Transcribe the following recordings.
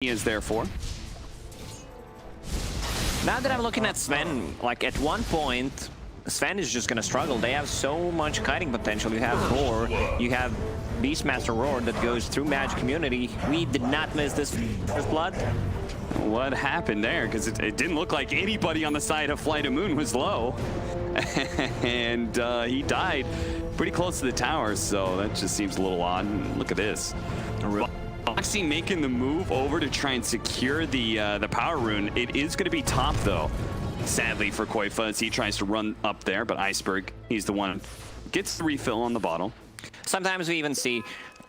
he is there for. Now that I'm looking at Sven, like at one point, Sven is just gonna struggle. They have so much kiting potential. You have Boar, you have Beastmaster Roar that goes through Magic Community. We did not miss this first blood. What happened there? Because it didn't look like anybody on the side of Flight of Moon was low. And he died pretty close to the tower, so that just seems a little odd. Look at this. Boxy making the move over to try and secure the power rune. It is going to be top, though. Sadly for Koifa as he tries to run up there, but Iceberg, he's the one gets the refill on the bottle. Sometimes we even see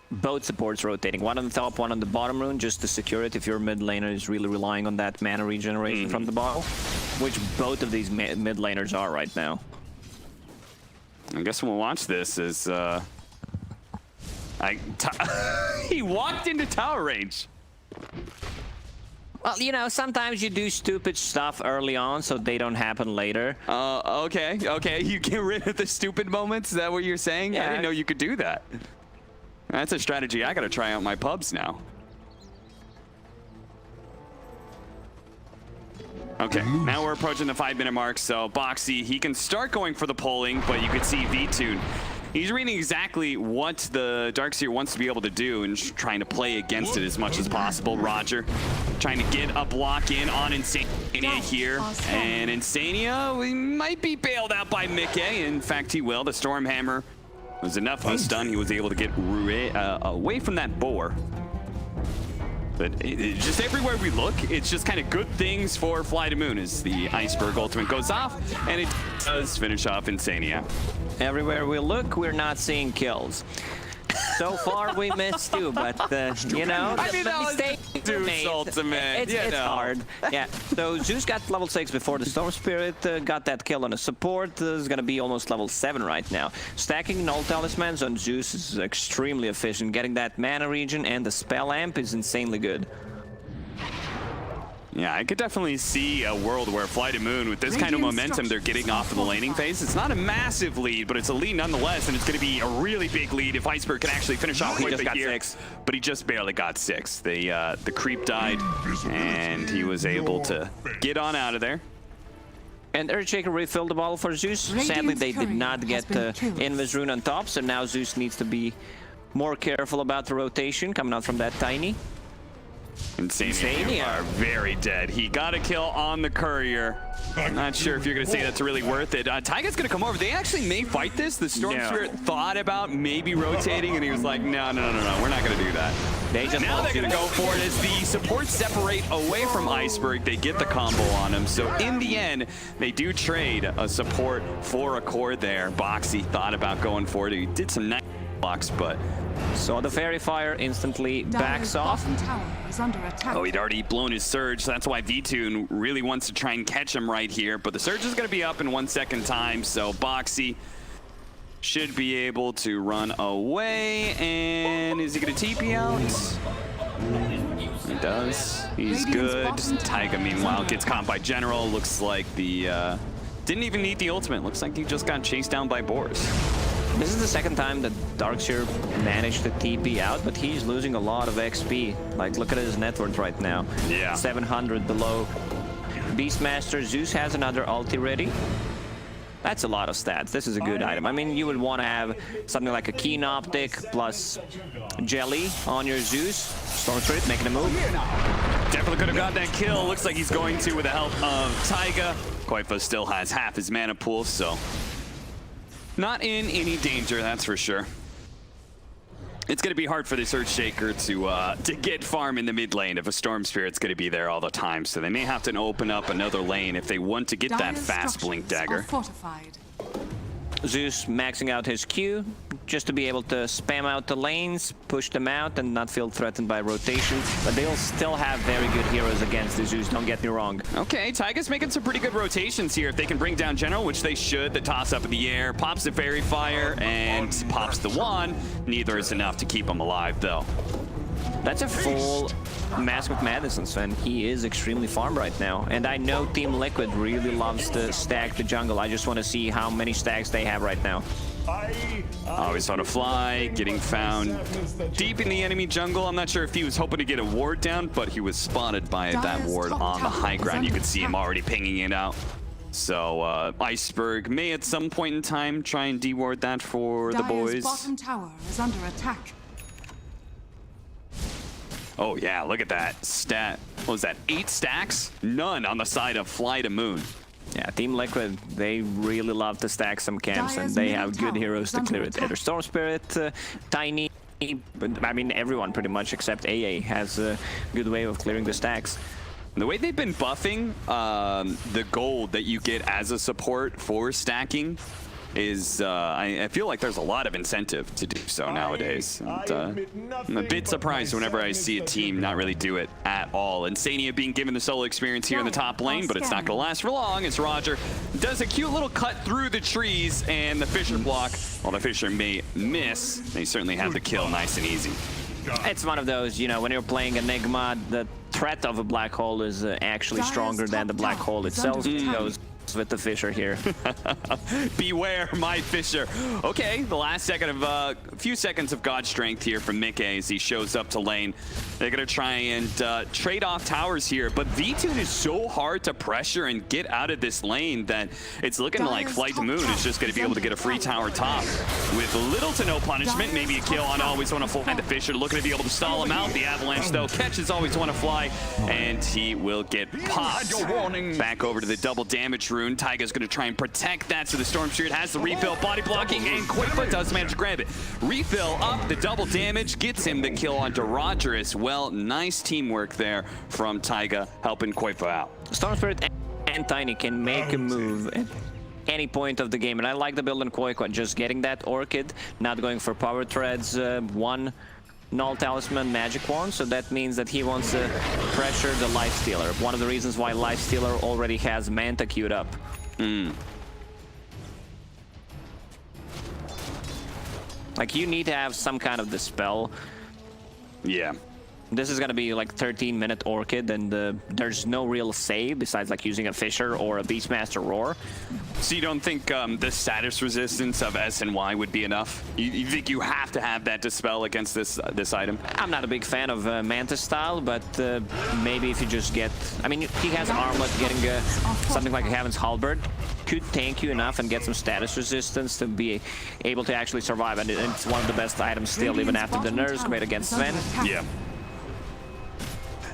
both supports rotating, one on the top, one on the bottom rune, just to secure it if your mid laner is really relying on that mana regeneration from the bottle, which both of these mid laners are right now. I guess we'll watch this as he walked into tower range. Well, you know, sometimes you do stupid stuff early on so they don't happen later. Okay. You get rid of the stupid moments? Is that what you're saying? Yeah. I didn't know you could do that. That's a strategy I gotta try out my pubs now. Okay, now we're approaching the 5-minute mark, so Boxy, he can start going for the polling, but you can see V-Tune. He's reading exactly what the Darkseer wants to be able to do and trying to play against it as much as possible. Roger trying to get a block in on Insania here. And Insania, we might be bailed out by Mickey. In fact, he will. The Stormhammer was enough of a stun. He was able to get away from that boar. But just everywhere we look, it's just kind of good things for Fly to Moon as the Iceberg ultimate goes off, and it does finish off Insania. Everywhere we look, we're not seeing kills. So far, we missed two, but you know, I mean, the mistake Zeus ultimate. It's hard. Yeah. So Zeus got level 6 before the Storm Spirit got that kill on a support. Is gonna be almost level 7 right now. Stacking Null Talismans on Zeus is extremely efficient. Getting that mana regen and the spell amp is insanely good. Yeah, I could definitely see a world where Fly to Moon, with this kind of momentum they're getting off of the laning phase, it's not a massive lead, but it's a lead nonetheless, and it's going to be a really big lead if Iceberg can actually finish off with it here. 6. But he just barely got 6. The creep died, and he was able to get on out of there. And Earthshaker refilled the bottle for Zeus. Sadly, they did not get the Invis rune on top, so now Zeus needs to be more careful about the rotation coming out from that Tiny. Insania, you are very dead. He got a kill on the courier. I'm not sure if you're going to say that's really worth it. Taiga's going to come over. They actually may fight this. The Storm Spirit thought about maybe rotating, and he was like, no, we're not going to do that. Now they're going to go for it as the supports separate away from Iceberg. They get the combo on him. So in the end, they do trade a support for a core there. Boxy thought about going for it. He did some nice blocks, but... So the Fairy Fire instantly backs off. Oh, he'd already blown his Surge, so that's why V-Tune really wants to try and catch him right here. But the Surge is going to be up in 1 second time, so Boxy should be able to run away. And is he going to TP out? He does. He's good. Taiga, meanwhile, gets caught by General. Looks like the... didn't even need the ultimate. Looks like he just got chased down by Boars. This is the second time that Darkseer managed to TP out, but he's losing a lot of XP. Like, look at his net worth right now. Yeah. 700 below. Beastmaster Zeus has another ulti ready. That's a lot of stats. This is a good item. I mean, you would want to have something like a Keen Optic plus Jelly on your Zeus. Storm Spirit making a move. Definitely could have got that kill. Looks like he's going to with the help of Taiga. Koifa still has half his mana pool, so... not in any danger, that's for sure. It's going to be hard for this Earthshaker to get farm in the mid lane if a Storm Spirit's going to be there all the time. So they may have to open up another lane if they want to get that fast Blink Dagger. Zeus maxing out his Q just to be able to spam out the lanes, push them out, and not feel threatened by rotation. But they'll still have very good heroes against the Zeus, don't get me wrong. Okay, Taiga's making some pretty good rotations here. If they can bring down General, which they should, the toss up in the air, pops the Fairy Fire, and pops the wand. Neither is enough to keep him alive, though. That's a full Mask of Madness, and he is extremely farmed right now. And I know Team Liquid really loves to stack the jungle. I just want to see how many stacks they have right now. Always on a fly, getting found deep in the enemy jungle. I'm not sure if he was hoping to get a ward down, but he was spotted by that ward on the high ground. You could see him already pinging it out. So Iceberg may at some point in time try and deward that for the boys. Bottom tower is under attack. Oh yeah, look at that stat. What was that, 8 stacks? None on the side of Fly to Moon. Yeah, Team Liquid, they really love to stack some camps, and they have good heroes to clear it. Either Storm Spirit, Tiny, but I mean everyone pretty much except AA has a good way of clearing the stacks. The way they've been buffing the gold that you get as a support for stacking is, I feel like there's a lot of incentive to do so nowadays. And, I'm a bit surprised whenever I see a team not really do it at all. Insania being given the solo experience here in the top lane, but it's not going to last for long as Roger does a cute little cut through the trees and the Fissure block. While the Fissure may miss, they certainly have the kill nice and easy. It's one of those, you know, when you're playing Enigma, the threat of a black hole is actually stronger than the black hole itself. Goes with the Fissure here. Beware my Fissure. Okay, the last second of few seconds of God strength here from Mickey as he shows up to lane. They're gonna try and trade off towers here, but V-Tune is so hard to pressure and get out of this lane that it's looking like Flight to Moon is just gonna be able to get a free tower top with little to no punishment. Maybe a kill on Always Wanna Fly. The Fissure looking to be able to stall him out. The Avalanche though catches Always Wanna Fly, and he will get popped. Back over to the double damage rune. Taiga's going to try and protect that, so the Storm Spirit has the refill, body blocking, and Quickfoot does manage to grab it. Refill up, the double damage gets him the kill onto Roger as well. Nice teamwork there from Taiga, helping Quickfoot out. Storm Spirit and Tiny can make a move at any point of the game, and I like the build on Quickfoot, just getting that Orchid, not going for power threads, one Null Talisman Magic Wand, so that means that he wants to pressure the Lifestealer. One of the reasons why Lifestealer already has Manta queued up. Like, you need to have some kind of dispel. Yeah. This is gonna be like 13-minute Orchid, and there's no real save besides like using a Fissure or a Beastmaster Roar. So you don't think the status resistance of S and Y would be enough? You think you have to have that dispel against this item? I'm not a big fan of Mantis style, but maybe if you just get... I mean, he has Armlet, getting something like a Heaven's Halberd could tank you enough and get some status resistance to be able to actually survive, and it's one of the best items still, even after the nerfs, great against Sven. Yeah.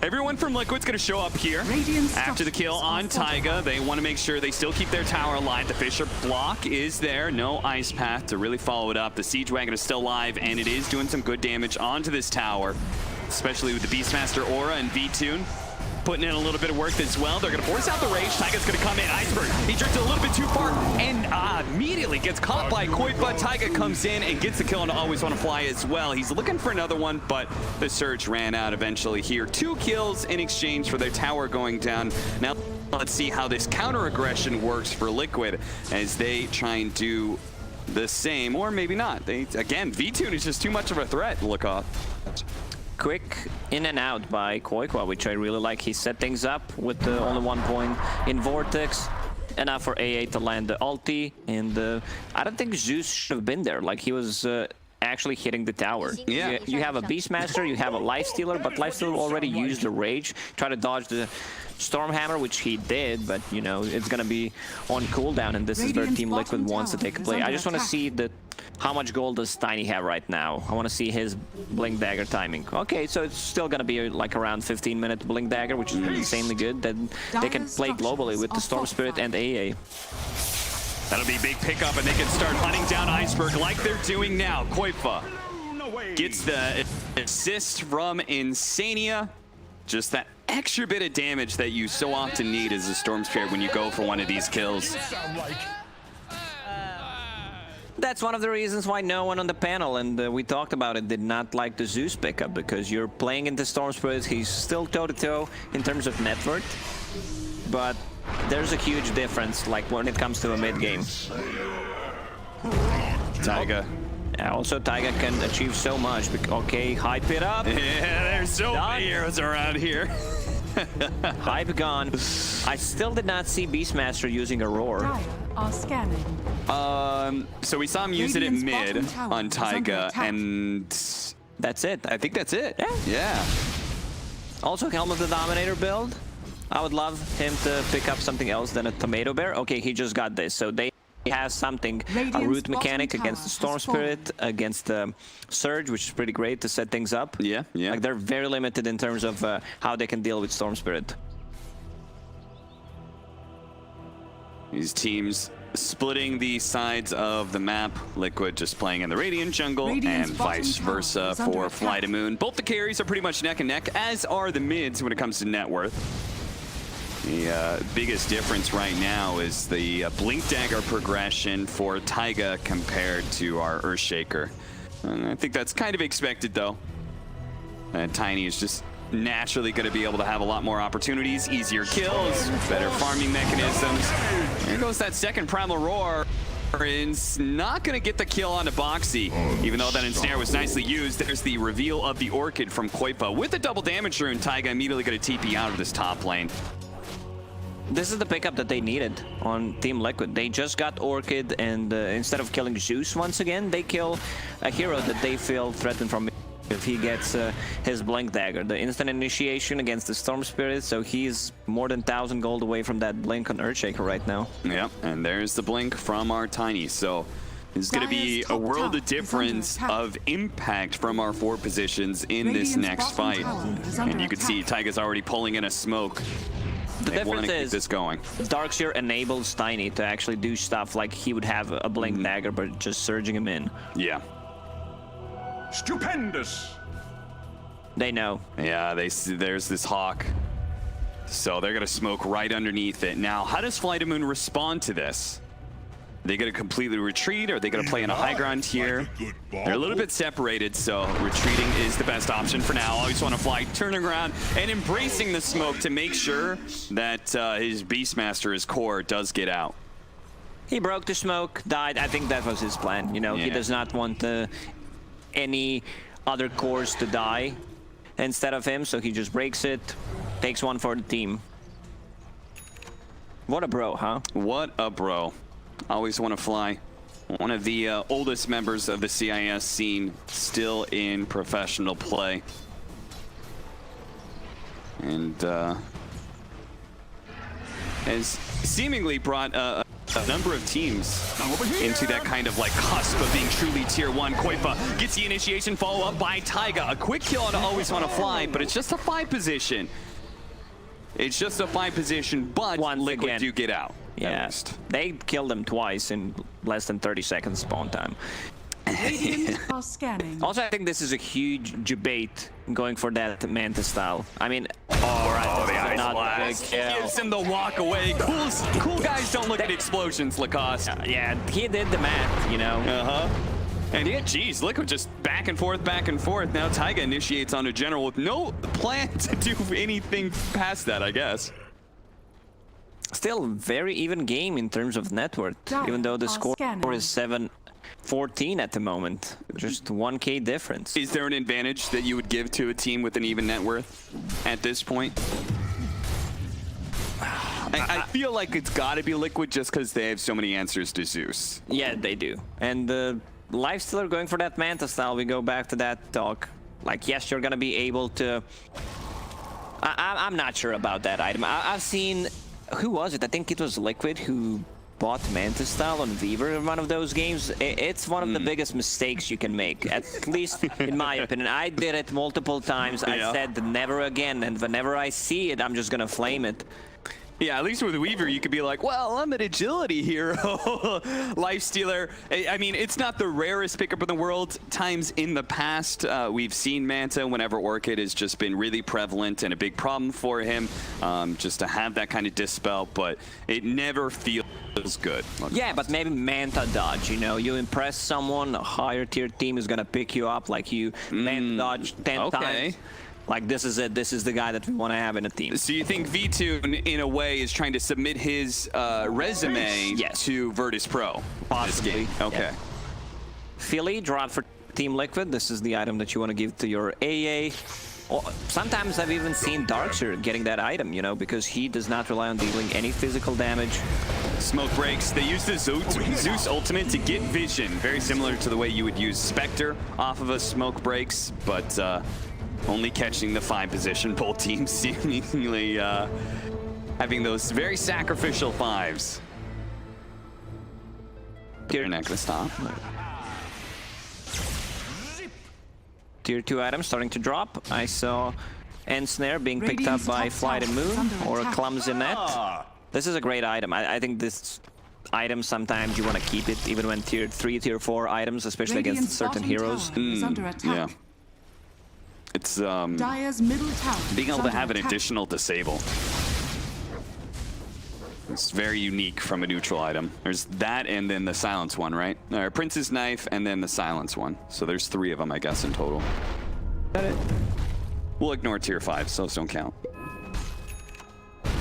Everyone from Liquid's going to show up here after the kill on Taiga. They want to make sure they still keep their tower alive. The Fissure block is there. No Ice Path to really follow it up. The Siege Wagon is still alive, and it is doing some good damage onto this tower, especially with the Beastmaster Aura and V-Tune putting in a little bit of work as well. They're going to force out the Rage. Taiga's going to come in. Iceberg, he drifted a little bit too far and immediately gets caught by Koifa. Taiga comes in and gets the kill on Always Wanna Fly as well. He's looking for another one, but the Surge ran out eventually here. 2 kills in exchange for their tower going down. Now let's see how this counter aggression works for Liquid as they try and do the same, or maybe not. Again, V-Tune is just too much of a threat. Look off. Quick in and out by Koikwa, which I really like. He set things up with the only 1 point in Vortex. Enough for AA to land the ulti, and I don't think Zeus should have been there. Like, he was actually hitting the tower. Yeah. You have a Beastmaster, you have a Lifestealer, but Lifestealer already used the Rage, try to dodge the Stormhammer, which he did, but, you know, it's gonna be on cooldown, and this is where Team Liquid wants to take a play. I just want to see how much gold does Tiny have right now. I want to see his Blink Dagger timing. Okay, so it's still gonna be like around 15-minute Blink Dagger, which is insanely good. Then they can play globally with the Storm Spirit and AA. That'll be a big pickup, and they can start hunting down Iceberg like they're doing now. Koifa gets the assist from Insania. Just that extra bit of damage that you so often need as a Storm Spirit when you go for one of these kills. That's one of the reasons why no one on the panel, and we talked about it, did not like the Zeus pickup, because you're playing into Storm Spirit. He's still toe-to-toe in terms of net worth, but there's a huge difference, like when it comes to a mid-game. Taiga. Also, Taiga can achieve so much. Okay, hype it up. Yeah, there's so many heroes around here. Hype gone. I still did not see Beastmaster using a roar. Dire are scanning. So we saw him use it at Radiant's mid bottom tower on is under Taiga, attack. and That's it. I think that's it. Yeah. Yeah. Also, Helm of the Dominator build. I would love him to pick up something else than a Tomato Bear. Okay, he just got this, so they has something, a Radiant's root bottom mechanic against the tower Storm has fallen. Spirit, against the Surge, which is pretty great to set things up. Yeah, yeah. Like, they're very limited in terms of how they can deal with Storm Spirit. These teams splitting the sides of the map. Liquid just playing in the Radiant jungle, Radiant's and bottom vice tower versa is under for attack. Fly to Moon. Both the carries are pretty much neck and neck, as are the mids when it comes to net worth. The biggest difference right now is the Blink Dagger progression for Taiga compared to our Earthshaker. And I think that's kind of expected, though. And Tiny is just naturally going to be able to have a lot more opportunities, easier kills, better farming mechanisms. There goes that second Primal Roar. Is not going to get the kill onto Boxy, even though that ensnare was nicely used. There's the reveal of the Orchid from Koipa. With the double damage rune, Taiga immediately going to TP out of this top lane. This is the pickup that they needed on Team Liquid. They just got Orchid, and instead of killing Zeus once again, they kill a hero that they feel threatened from if he gets his Blink Dagger. The instant initiation against the Storm Spirit, so he's more than 1,000 gold away from that Blink on Earthshaker right now. Yep, and there's the Blink from our Tiny. So it's going to be a world of difference of impact from our 4 positions in this next fight. And you can see Taiga's already pulling in a smoke. The They want difference to keep is this going. Darkseer enables Tiny to actually do stuff like he would have a Blink Dagger, but just surging him in. Yeah. Stupendous! They know. Yeah, there's this Hawk. So they're going to smoke right underneath it. Now, how does Fly to Moon respond to this? Are they going to completely retreat? Or are they going to play in a high ground here? They're a little bit separated, so retreating is the best option for now. Always want to fly, turning around, and embracing the smoke to make sure that his Beastmaster, his core, does get out. He broke the smoke, died. I think that was his plan. You know, he Yeah. does not want any other cores to die instead of him, so he just breaks it, takes one for the team. What a bro, huh? What a bro. Always want to fly. One of the oldest members of the CIS scene, still in professional play. And has seemingly brought a number of teams into that kind of like cusp of being truly tier 1. Koipa gets the initiation, follow up by Taiga. A quick kill on Always Want to Fly, but it's just a 5 position. It's just a 5 position, but Once Liquid again. do get out. Yeah, they killed him twice in less than 30 seconds spawn time. Radiant are scanning. Also, I think this is a huge debate going for that Manta style. I mean, alright, the ice another big blast. kill. Gives him the walk away. Cool guys don't look at explosions, Lacoste. Yeah, he did the math, you know. Uh-huh. And yeah, geez, Liquid just back and forth, back and forth. Now Taiga initiates on a general with no plan to do anything past that, I guess. Still very even game in terms of net worth, even though the score is 7-14 at the moment. Just 1K difference. Is there an advantage that you would give to a team with an even net worth at this point? I feel like it's got to be Liquid just because they have so many answers to Zeus. Yeah, they do. And Lifestealer going for that Manta style, we go back to that talk. Like, yes, you're gonna be able to... I'm not sure about that item. I've seen... Who was it? I think it was Liquid who bought Manta style on Weaver in one of those games. It's one of the biggest mistakes you can make, at least in my opinion. I did it multiple times. Yeah. I said never again, and whenever I see it, I'm just gonna flame it. Yeah, at least with Weaver, you could be like, well, I'm an agility hero. Lifestealer. I mean, it's not the rarest pickup in the world. Times in the past, we've seen Manta whenever Orchid has just been really prevalent and a big problem for him, just to have that kind of dispel, but it never feels good. Yeah, but maybe Manta dodge, you know, you impress someone, a higher tier team is gonna pick you up, like you Manta dodge 10 times. Like, this is it. This is the guy that we want to have in a team. So you think V2, in a way, is trying to submit his resume to Virtus Pro? Possibly. This game? Okay. Yeah. Philly, drop for Team Liquid. This is the item that you want to give to your AA Sometimes I've even seen Darkseer getting that item, you know, because he does not rely on dealing any physical damage. Smoke breaks. They use the Zeus ultimate to get vision, very similar to the way you would use Spectre off of a smoke breaks, but only catching the 5 position. Both teams seemingly having those very sacrificial 5s. They're not gonna stop. Tier 2 items starting to drop. I saw Ensnare being picked up by Flight and Moon or a Clumsy Net. This is a great item. I think this item, sometimes you want to keep it even when tier 3, tier 4 items, especially against certain heroes. Yeah. It's Dire's middle tower being able to have an attack. additional disable. It's very unique from a neutral item. There's that and then the silence one, right? Prince's Knife and then the silence one. So there's 3 of them, I guess, in total. We'll ignore tier 5, so those don't count.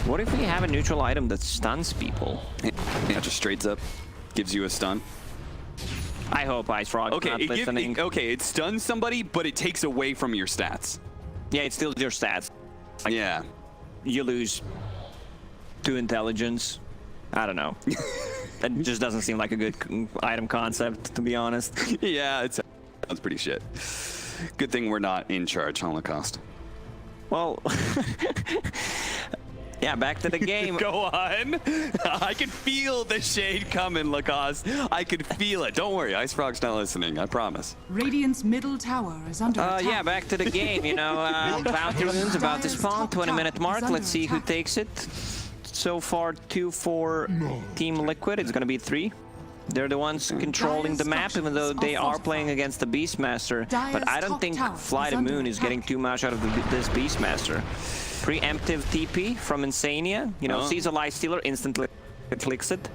What if we have a neutral item that stuns people? Yeah, just straight up gives you a stun. I hope Ice Frog's not listening. It stuns somebody, but it takes away from your stats. Yeah, it steals your stats. Like, yeah. You lose 2 intelligence. I don't know. That just doesn't seem like a good item concept, to be honest. Yeah, it sounds pretty shit. Good thing we're not in charge, Holocaust. Well, yeah, back to the game. Go on. I can feel the shade coming, Lacoste. I can feel it. Don't worry, Ice Frog's not listening, I promise. Radiant's middle tower is under attack. Yeah, back to the game, you know. Bounty runes about to spawn, 20-minute mark. Let's see who takes it. So far, 2 for Team Liquid. It's gonna be 3. They're the ones controlling the map, even though they are playing against the Beastmaster. But I don't think Flight of Moon is getting too much out of this Beastmaster. Preemptive TP from Insania. You know, sees a Life Stealer, instantly clicks it.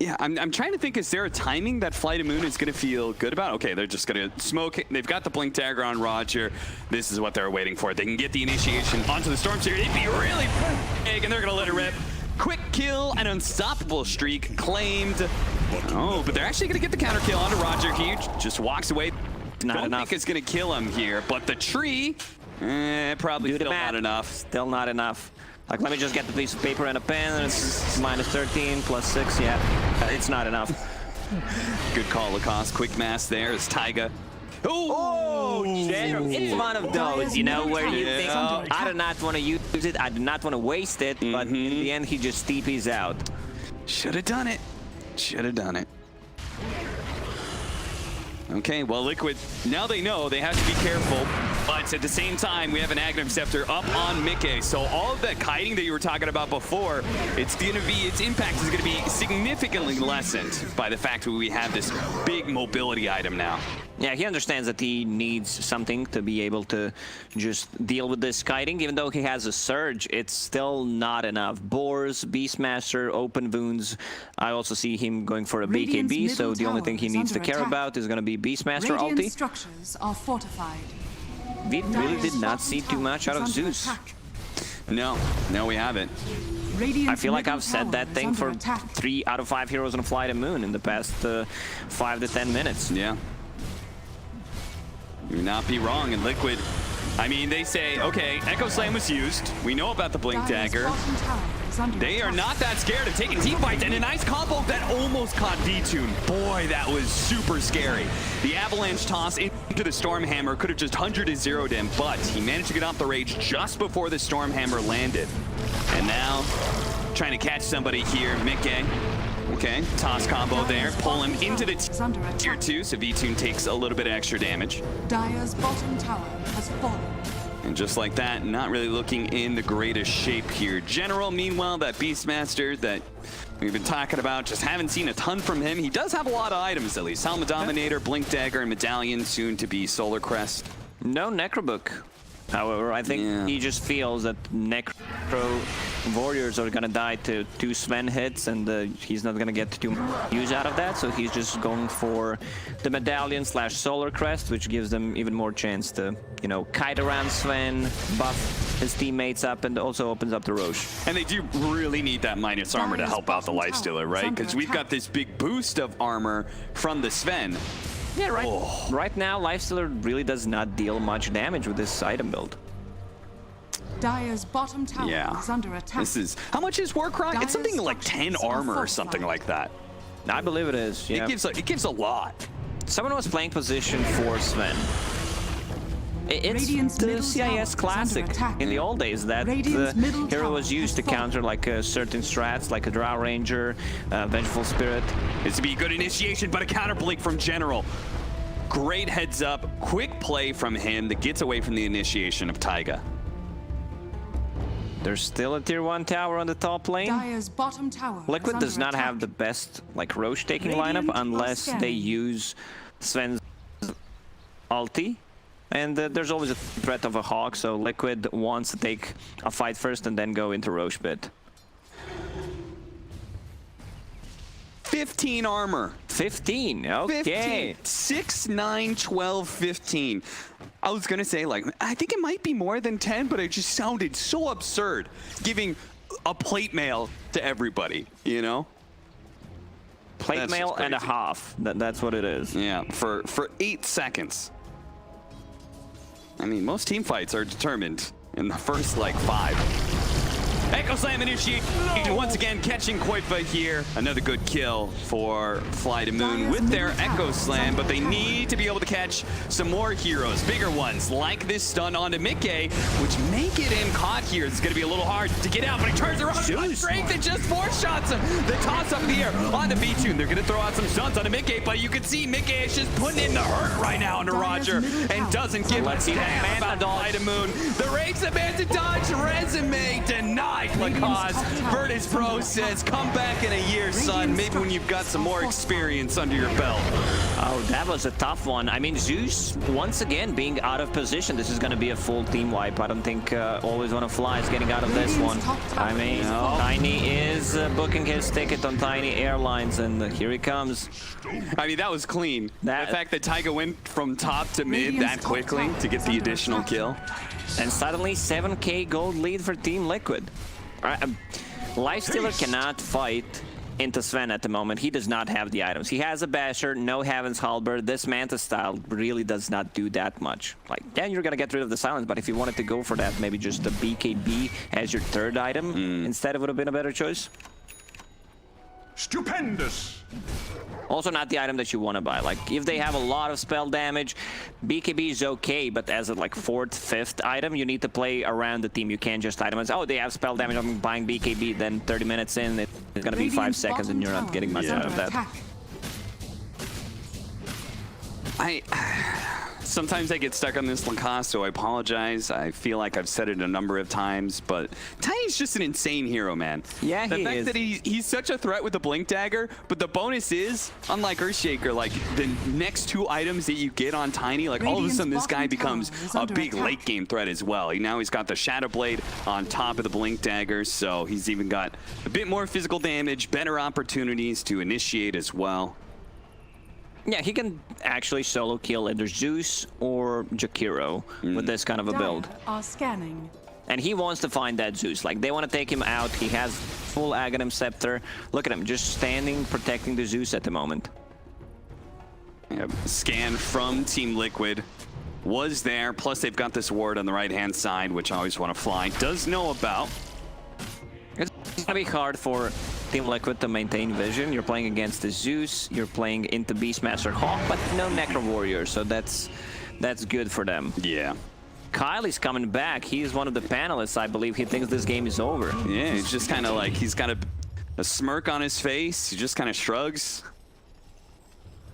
Yeah, I'm trying to think, is there a timing that Flight of Moon is going to feel good about? Okay, they're just going to smoke it. They've got the Blink Dagger on Roger. This is what they're waiting for. They can get the initiation onto the Storm Seer. It'd be really big, and they're going to let it rip. Quick kill, an unstoppable streak claimed. Oh, but they're actually going to get the counter kill onto Roger. He just walks away. Not enough. Think it's going to kill him here, but the tree, probably still not enough. Still not enough. Like, let me just get the piece of paper and a pen, and it's minus 13, plus 6, yeah. It's not enough. Good call, Lacoste. Quick mass there is Taiga. Oh, it's one of those, you know, where you think, I do not want to use it, I do not want to waste it, but in the end, he just TPs out. Should have done it. Should have done it. Okay, well, Liquid, now they know they have to be careful, but at the same time, we have an Aghanim Scepter up on Mickey, so all of that kiting that you were talking about before, its impact is going to be significantly lessened by the fact that we have this big mobility item now. Yeah, he understands that he needs something to be able to just deal with this kiting. Even though he has a surge, it's still not enough. Boars, Beastmaster, open wounds. I also see him going for a BKB, so the only thing he needs to care about is going to be Beastmaster ulti. Structures are fortified. We really did not see too much out of Zeus. No, we haven't. I feel like I've said that thing for 3 out of 5 heroes on Flight of Moon in the past 5 to 10 minutes. Yeah. You would not be wrong. In Liquid, I mean, they say, okay, Echo Slam was used. We know about the Blink Dagger. They are not that scared of taking team fights, and a nice combo that almost caught V-Tune. Boy, that was super scary. The Avalanche toss into the Stormhammer could have just 100-0'd him, but he managed to get off the rage just before the Stormhammer landed. And now, trying to catch somebody here, Mickey. Okay, toss combo there, pull him into the tier 2, so V-Tune takes a little bit of extra damage. Dire's bottom tower has fallen. And just like that, not really looking in the greatest shape here. General, meanwhile, that Beastmaster that we've been talking about, just haven't seen a ton from him. He does have a lot of items, at least. Helmet Dominator, Blink Dagger, and Medallion, soon to be Solar Crest. No Necrobook. However, I think he just feels that Necro Warriors are gonna die to 2 Sven hits, and he's not gonna get too much use out of that, so he's just going for the Medallion / Solar Crest, which gives them even more chance to, you know, kite around Sven, buff his teammates up, and also opens up the Roche. And they do really need that minus armor to help out the Lifestealer, right? Because we've got this big boost of armor from the Sven. Yeah, right now, Lifestealer really does not deal much damage with this item build. Dire's bottom tower is under attack. This is... How much is Warcry? It's something like 10 armor or something like that. I believe it is, yeah. It gives a lot. Someone was playing position for Sven. It's the CIS classic in the old days that the hero was used to counter like certain strats, like a Drow Ranger, Vengeful Spirit. This would be a good initiation, but a counter blink from General. Great heads up, quick play from him that gets away from the initiation of Taiga. There's still a tier 1 tower on the top lane. Dire's bottom tower Liquid does not have the best like Roche taking lineup unless they use Sven's ulti. And there's always a threat of a Hawk, so Liquid wants to take a fight first and then go into Roche pit. 15 armor. 15, okay. 6, 9, 12, 15. I was gonna say, like, I think it might be more than 10, but it just sounded so absurd, giving a plate mail to everybody, you know? Plate mail and a half, that's what it is. Yeah, for 8 seconds. I mean, most team fights are determined in the first, like, 5. Echo Slam initiate, once again catching Koifa here. Another good kill for Fly to Moon with their Echo Slam, but they need to be able to catch some more heroes, bigger ones, like this stun onto Mickey, which may get him caught here. It's gonna be a little hard to get out, but he turns around, strength, and just 4 shots him. The toss up in the air onto B2. They're gonna throw out some stuns onto Mickey, but you can see Mickey is just putting in the hurt right now into Roger, and doesn't give a damn about Fly to Moon. The Rage the man to dodge, resume denied. Because Virtus Pro says, come back in a year, son. Maybe when you've got some more experience under your belt. Oh, that was a tough one. I mean, Zeus, once again, being out of position. This is going to be a full team wipe. I don't think Always Wanna Fly is getting out of this one. I mean, Tiny is booking his ticket on Tiny Airlines, and here he comes. I mean, that was clean. The fact that Taiga went from top to mid that quickly to get the additional kill. And suddenly 7k gold lead for Team Liquid. Lifestealer cannot fight into Sven at the moment. He does not have the items. He has a Basher, no Heaven's Halberd. This Manta style really does not do that much. Like, yeah, you're gonna get rid of the silence, but if you wanted to go for that, maybe just the BKB as your third item instead would have been a better choice. Stupendous! Also not the item that you want to buy. Like, if they have a lot of spell damage, BKB is okay, but as a like 4th, 5th item, you need to play around the team. You can't just itemize, oh, they have spell damage, I'm buying BKB, then 30 minutes in, it's gonna be 5 seconds and you're not getting much out of that. Sometimes I get stuck on this Lacoste, so I apologize. I feel like I've said it a number of times, but Tiny's just an insane hero, man. Yeah, the he fact is. that he's such a threat with the Blink Dagger, but the bonus is, unlike Earthshaker, like the next 2 items that you get on Tiny, like all of a sudden this guy becomes a big late game threat as well. Now he's got the Shadow Blade on top of the Blink Dagger, so he's even got a bit more physical damage, better opportunities to initiate as well. Yeah, he can actually solo kill either Zeus or Jakiro with this kind of a build. Are scanning. And he wants to find that Zeus. Like, they want to take him out. He has full Aghanim Scepter. Look at him, just standing, protecting the Zeus at the moment. Yep. Scan from Team Liquid was there. Plus, they've got this ward on the right-hand side, which I Always Wanna Fly does know about. It's gonna be hard for Team Liquid to maintain vision. You're playing against the Zeus, you're playing into Beastmaster Hawk, but no Necro Warrior, so that's good for them. Yeah. Kyle is coming back. He is one of the panelists, I believe. He thinks this game is over. Yeah, he's just kind of like, he's got a smirk on his face. He just kind of shrugs.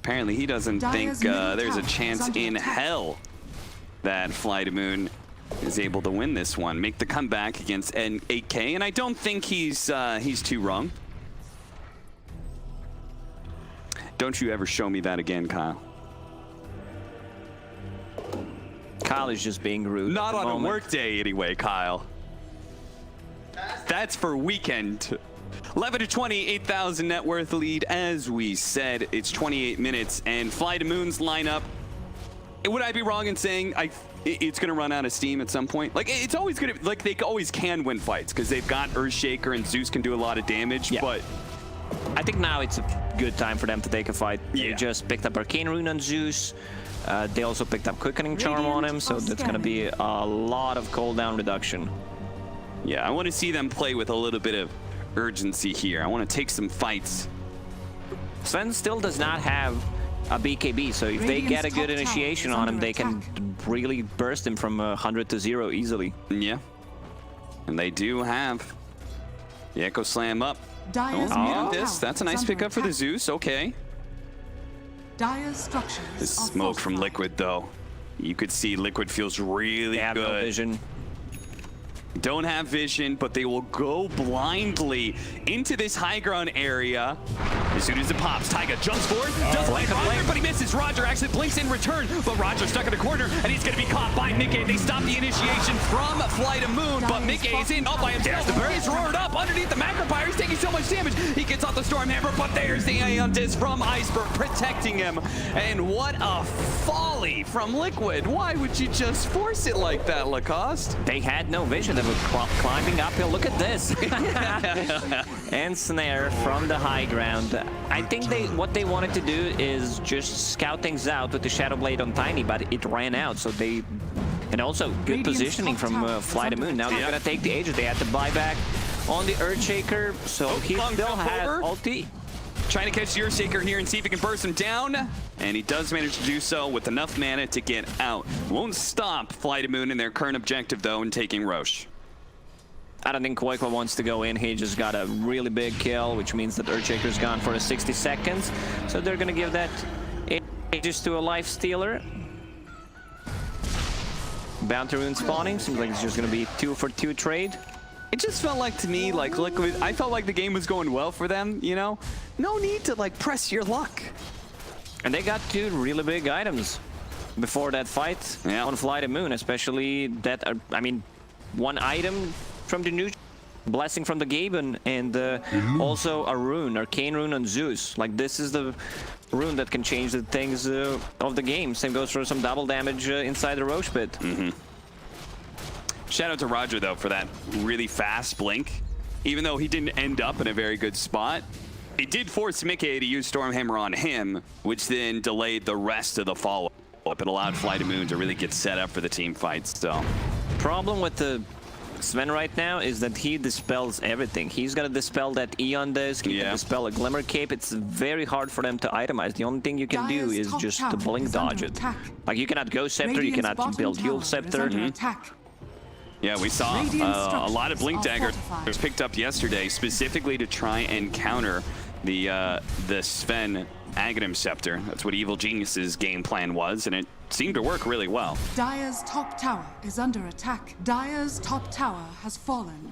Apparently, he doesn't think there's a chance in hell that Fly to Moon is able to win this one, make the comeback against N8K, and I don't think he's too wrong. Don't you ever show me that again, Kyle. Kyle is just being rude. Not on a work day anyway, Kyle. That's for weekend. 11 to 20, 8,000 net worth lead. As we said, it's 28 minutes, and Fly to Moon's lineup. Would I be wrong in saying it's going to run out of steam at some point? Like, it's always going to, like, they always can win fights because they've got Earthshaker and Zeus can do a lot of damage, but I think now it's a good time for them to take a fight. They Yeah. just picked up Arcane Rune on Zeus. They also picked up Quickening Charm on him, so that's going to be a lot of cooldown reduction. Yeah, I want to see them play with a little bit of urgency here. I want to take some fights. Sven still does not have a BKB, so if they get a good initiation on him, they can really burst him from 100 to 0 easily. Yeah. And they do have the Echo Slam up. That's a nice pickup for the Zeus. Okay. Dire's structures The smoke from Liquid, though. You could see Liquid feels really They have good. no vision. Don't have vision, but they will go blindly into this high ground area. As soon as it pops, Taiga jumps forward, does Blink like of Roger, blink. but he misses. Roger actually blinks in return, but Roger's stuck in the corner, and he's going to be caught by Mickey. They stop the initiation from Flight of Moon, but Mickey is in all by himself. He's roared up underneath the Macropire. He's taking so much damage. He gets off the Stormhammer, but there's the Aeontis from Iceberg protecting him. And what a folly from Liquid. Why would you just force it like that, Lacoste? They had no vision. They were climbing uphill. Look at this. And snare from the high ground. I think what they wanted to do is just scout things out with the Shadow Blade on Tiny, but it ran out. So they, and also good positioning from Fly the Moon. Now they're gonna take the Aegis. They had to buy back on the Earthshaker, so he still has ulti. Trying to catch the Earthshaker here and see if he can burst him down. And he does manage to do so with enough mana to get out. Won't stop Fly to Moon in their current objective, though, in taking Roche. I don't think Koikwa wants to go in. He just got a really big kill, which means that Earthshaker's gone for the 60 seconds. So they're going to give that Aegis to a Life Stealer. Bounty Rune spawning. Seems like it's just going to be 2-for-2 trade. It just felt like to me, like Liquid, I felt like the game was going well for them, you know? No need to, like, press your luck. And they got 2 really big items before that fight on Fly the Moon, especially that, I mean, 1 item from the new Blessing from the Gaben, and also a rune, Arcane Rune on Zeus. Like, this is the rune that can change the things of the game. Same goes for some double damage inside the Roche pit. Shout out to Roger, though, for that really fast blink. Even though he didn't end up in a very good spot, it did force Mickey to use Stormhammer on him, which then delayed the rest of the follow-up. It allowed Fly to Moon to really get set up for the team fights, so. Problem with the Sven right now is that he dispels everything. He's gonna dispel that Eon Disc, he can dispel a Glimmer Cape. It's very hard for them to itemize. The only thing you can do is just to blink dodge it. Like, you cannot go Scepter, you cannot build Yule Scepter. Yeah, we saw a lot of Blink Daggers picked up yesterday specifically to try and counter the Sven Aghanim Scepter. That's what Evil Genius's game plan was, and it seemed to work really well. Dire's top tower is under attack. Dire's top tower has fallen.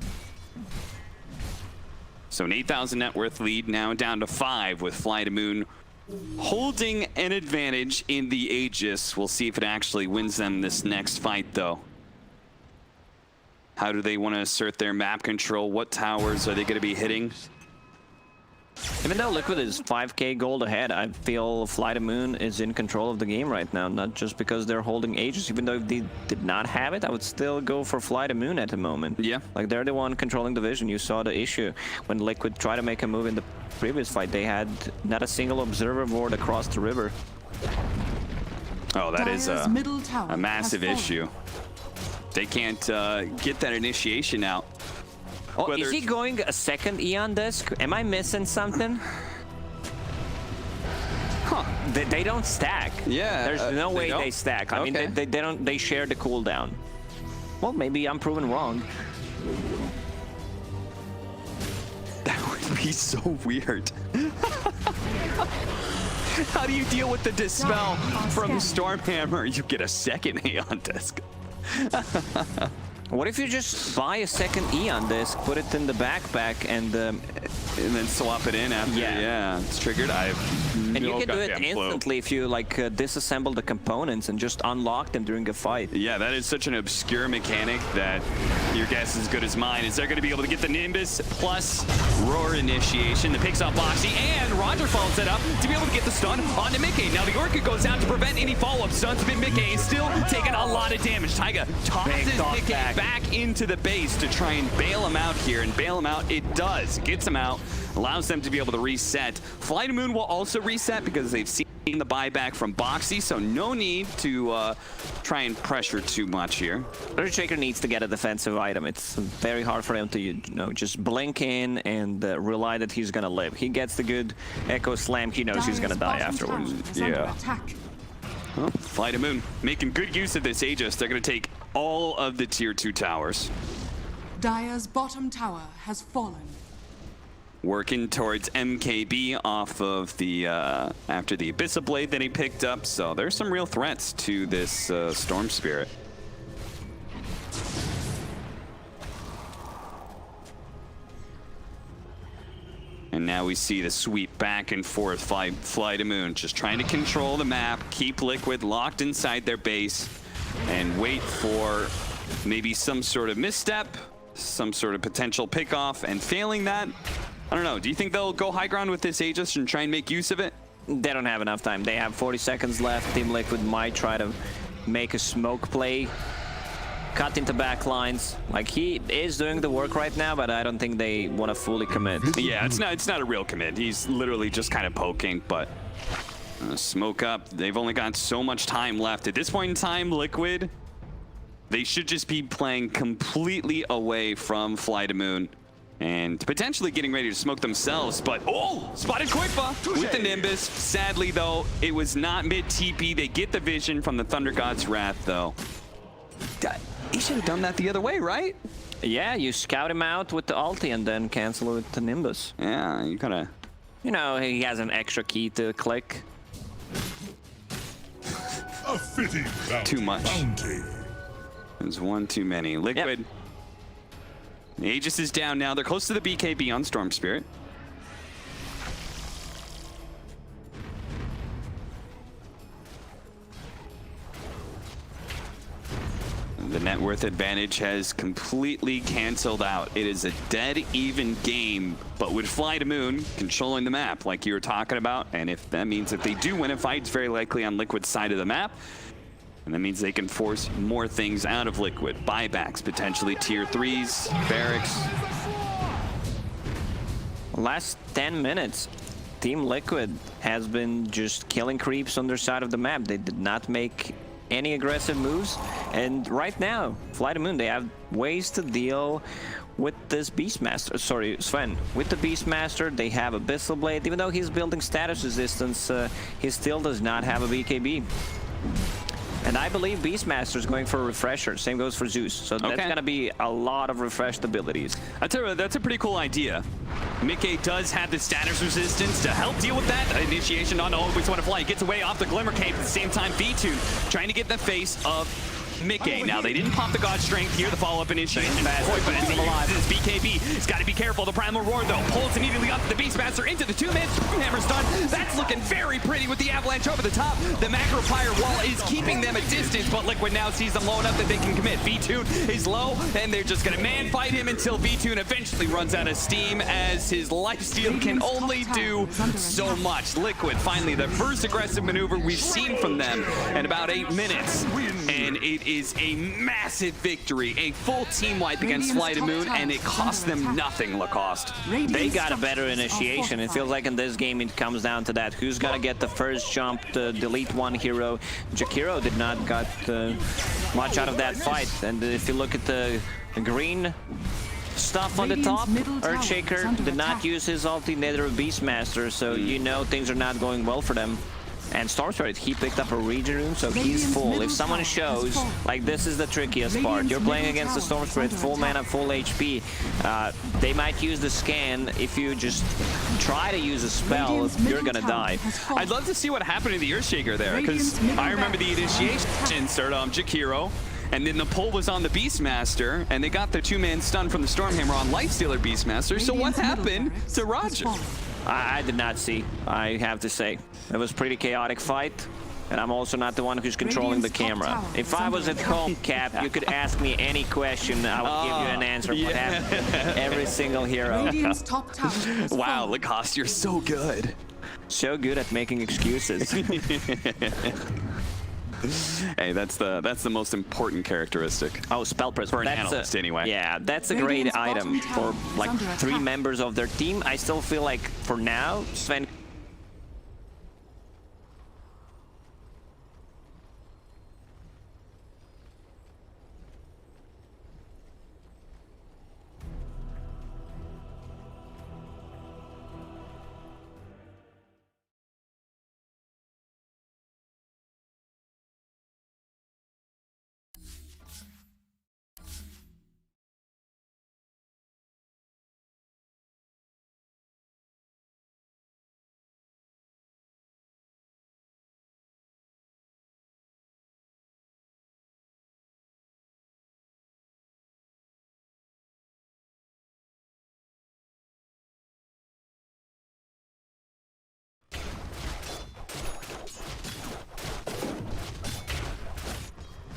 So an 8,000 net worth lead now down to 5 with Fly to Moon holding an advantage in the Aegis. We'll see if it actually wins them this next fight, though. How do they want to assert their map control? What towers are they going to be hitting? Even though Liquid is 5k gold ahead, I feel Fly to Moon is in control of the game right now. Not just because they're holding Aegis. Even though if they did not have it, I would still go for Fly to Moon at the moment. Yeah. Like, they're the one controlling the vision. You saw the issue when Liquid tried to make a move in the previous fight. They had not a single observer board across the river. Oh, that is a massive issue. They can't get that initiation out. Oh, is he going a second Eon Disc? Am I missing something? Huh. They don't stack. Yeah. There's no way they stack. I mean, they don't. They share the cooldown. Well, maybe I'm proven wrong. That would be so weird. How do you deal with the Dispel from Stormhammer? You get a second Aeon Disc. What if you just buy a second Eon Disc, put it in the backpack, and then swap it in after? Yeah, it's triggered. And you can do it instantly if you like disassemble the components and just unlock them during a fight. Yeah, that is such an obscure mechanic that your guess is as good as mine. Is they're going to be able to get the Nimbus plus Roar initiation, the picks off Boxy, and Roger follows it up to be able to get the stun onto Mickey. Now the Orchid goes out to prevent any follow-up stuns, but Mickey is still taking a lot of damage. Taiga tosses Mickey back into the base to try and bail him out here, and bail him out it does. Gets him out, allows them to be able to reset. Flight of Moon will also reset because they've seen the buyback from Boxy, so no need to try and pressure too much here. Earthshaker needs to get a defensive item. It's very hard for him to, just blink in and rely that he's gonna live. He gets the good Echo Slam, he knows he's gonna die afterwards. Yeah. Well, Flight of Moon making good use of this Aegis. They're gonna take all of the tier 2 towers. Dire's bottom tower has fallen. Working towards MKB off of the after the Abyssal Blade that he picked up, so there's some real threats to this Storm Spirit. And now we see the sweep back and forth. Flight of Moon just trying to control the map, keep Liquid locked inside their base, and wait for maybe some sort of misstep, some sort of potential pickoff, and failing that, I don't know. Do you think they'll go high ground with this Aegis and try and make use of it? They don't have enough time. They have 40 seconds left. Team Liquid might try to make a smoke play, cut into back lines. Like, he is doing the work right now, but I don't think they want to fully commit. Yeah, it's not a real commit. He's literally just kind of poking, but smoke up. They've only got so much time left. At this point in time, Liquid, they should just be playing completely away from Flight of Moon and potentially getting ready to smoke themselves, but spotted Koifa with the Nimbus. Sadly, though, it was not mid-TP. They get the vision from the Thunder God's Wrath, though. He should have done that the other way, right? Yeah, you scout him out with the ulti and then cancel it with the Nimbus. Yeah, you gotta... He has an extra key to click. A fitting too much. bounty. There's one too many. Liquid. Yep. The Aegis is down now. They're close to the BKB on Storm Spirit. The net worth advantage has completely canceled out. It is a dead even game, but with Flight of Moon controlling the map like you were talking about, and if that means that they do win a fight, it's very likely on Liquid's side of the map. And that means they can force more things out of Liquid. Buybacks, potentially tier 3s, barracks. Last 10 minutes, Team Liquid has been just killing creeps on their side of the map. They did not make any aggressive moves. And right now, Flight of Moon, they have ways to deal with this Beastmaster. Sorry, Sven. With the Beastmaster, they have Abyssal Blade. Even though he's building status resistance, he still does not have a BKB. And I believe Beastmaster is going for a refresher. Same goes for Zeus. So that's going to be a lot of refreshed abilities. I tell you what, that's a pretty cool idea. Mickey does have the status resistance to help deal with that. Initiation on always want to fly. He gets away off the Glimmer Cape at the same time. V2 trying to get the face of Mickey. Now, they didn't pop the God Strength here, the follow-up initiation. Koifa is still alive. This is BKB. He's got to be careful. The Primal Roar, though, pulls immediately up to the Beastmaster into the 2-man. Hammer's done. That's looking very pretty with the Avalanche over the top. The Macro Pyre Wall is keeping them a distance, but Liquid now sees them low enough that they can commit. V2 is low, and they're just going to man-fight him until V2 eventually runs out of steam, as his lifesteal can only do so much. Liquid, finally, the first aggressive maneuver we've seen from them in about 8 minutes, and it is a massive victory, a full team wipe against Flight of Moon, and it cost them nothing, Lacoste. They got a better initiation. It feels like in this game it comes down to that. Who's gonna get the first jump to delete one hero? Jakiro did not got much out of that fight. And if you look at the green stuff on the top, Earthshaker did not use his ulti, neither of Beastmaster, so you know things are not going well for them. And Storm Spirit, he picked up a region room, so he's full. If someone shows, like, this is the trickiest part. You're playing against the Storm Spirit, full mana, full HP. They might use the scan. If you just try to use a spell, you're gonna die. I'd love to see what happened to the Earthshaker there, because I remember the initiation started on Jakiro, and then the pull was on the Beastmaster, and they got the 2-man stun from the Stormhammer on Lifestealer Beastmaster. So what happened to Roger? I did not see, I have to say. It was a pretty chaotic fight, and I'm also not the one who's controlling the camera. If I was at home, Cap, you could ask me any question, I would give you an answer for every single hero. Wow, Lacoste, you're so good. So good at making excuses. Hey, that's the most important characteristic. Oh, spell press For an analyst, anyway. Yeah, that's a great Radiant's item bottom for tower like is under 3 attack. members of their team. I still feel like for now, Sven.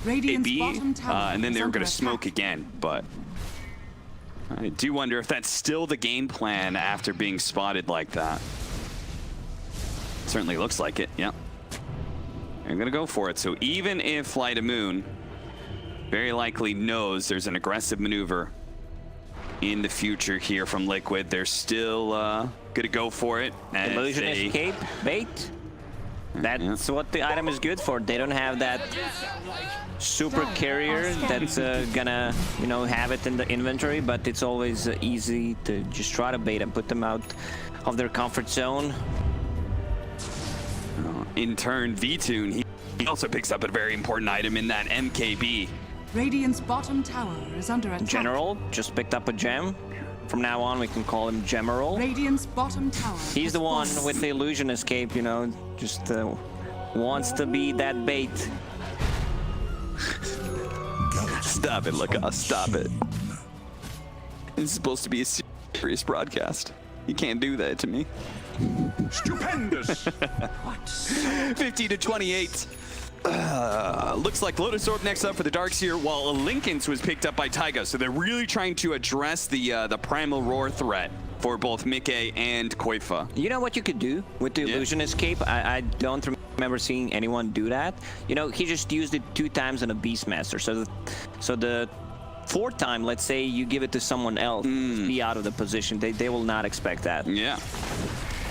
Radiant's B, bottom tower and then is they were under going to smoke attack. again, but I do wonder if that's still the game plan after being spotted like that. Certainly looks like it, yeah. I'm going to go for it. So even if Flight of Moon very likely knows there's an aggressive maneuver in the future here from Liquid, they're still going to go for it. as Illusion they- escape bait. That's what the item is good for. They don't have that super carrier that's gonna, you know, have it in the inventory, but it's always easy to just try to bait and put them out of their comfort zone. In turn, V-Tune, he also picks up a very important item in that MKB. Radiant's bottom tower is under attack. General just picked up a gem. From now on, we can call him Gemeral. Radiant's bottom tower. He's has the one fallen. with the illusion escape, you know, just wants to be that bait. Stop it, Lucas, stop it. This is supposed to be a serious broadcast. You can't do that to me. Stupendous! 50 to 28. Looks like Lotus Orb next up for the Darkseer, while Lincoln's was picked up by Taiga. So they're really trying to address the Primal Roar threat for both Mickey and Koifa. You know what you could do with the illusion escape? I don't remember seeing anyone do that. You know, he just used it 2 times on a Beastmaster. So the 4th time, let's say you give it to someone else, to be out of the position. They will not expect that. Yeah.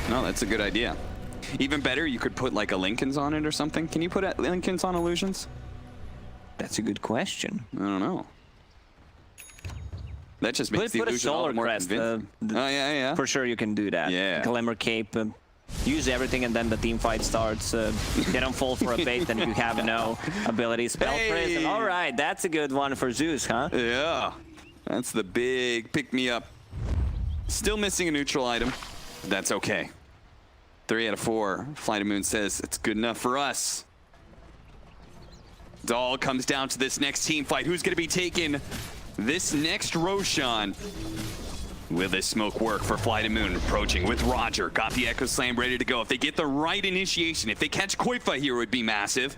No, that's a good idea. Even better, you could put like a Lincoln's on it or something. Can you put Lincoln's on illusions? That's a good question. I don't know. That just makes the Put a illusion all solar the more crest. convincing. Oh, yeah. For sure you can do that. Yeah. Glimmer cape. Use everything and then the team fight starts. They don't fall for a bait and you have no ability. Spell prison. All right, that's a good one for Zeus, huh? Yeah. That's the big pick-me-up. Still missing a neutral item. That's okay. 3 out of 4. Flight of Moon says it's good enough for us. It all comes down to this next team fight. Who's going to be taking this next Roshan? Will this smoke work for Flight of Moon? Approaching with Roger. Got the Echo Slam ready to go. If they get the right initiation, if they catch Koifa here, it would be massive.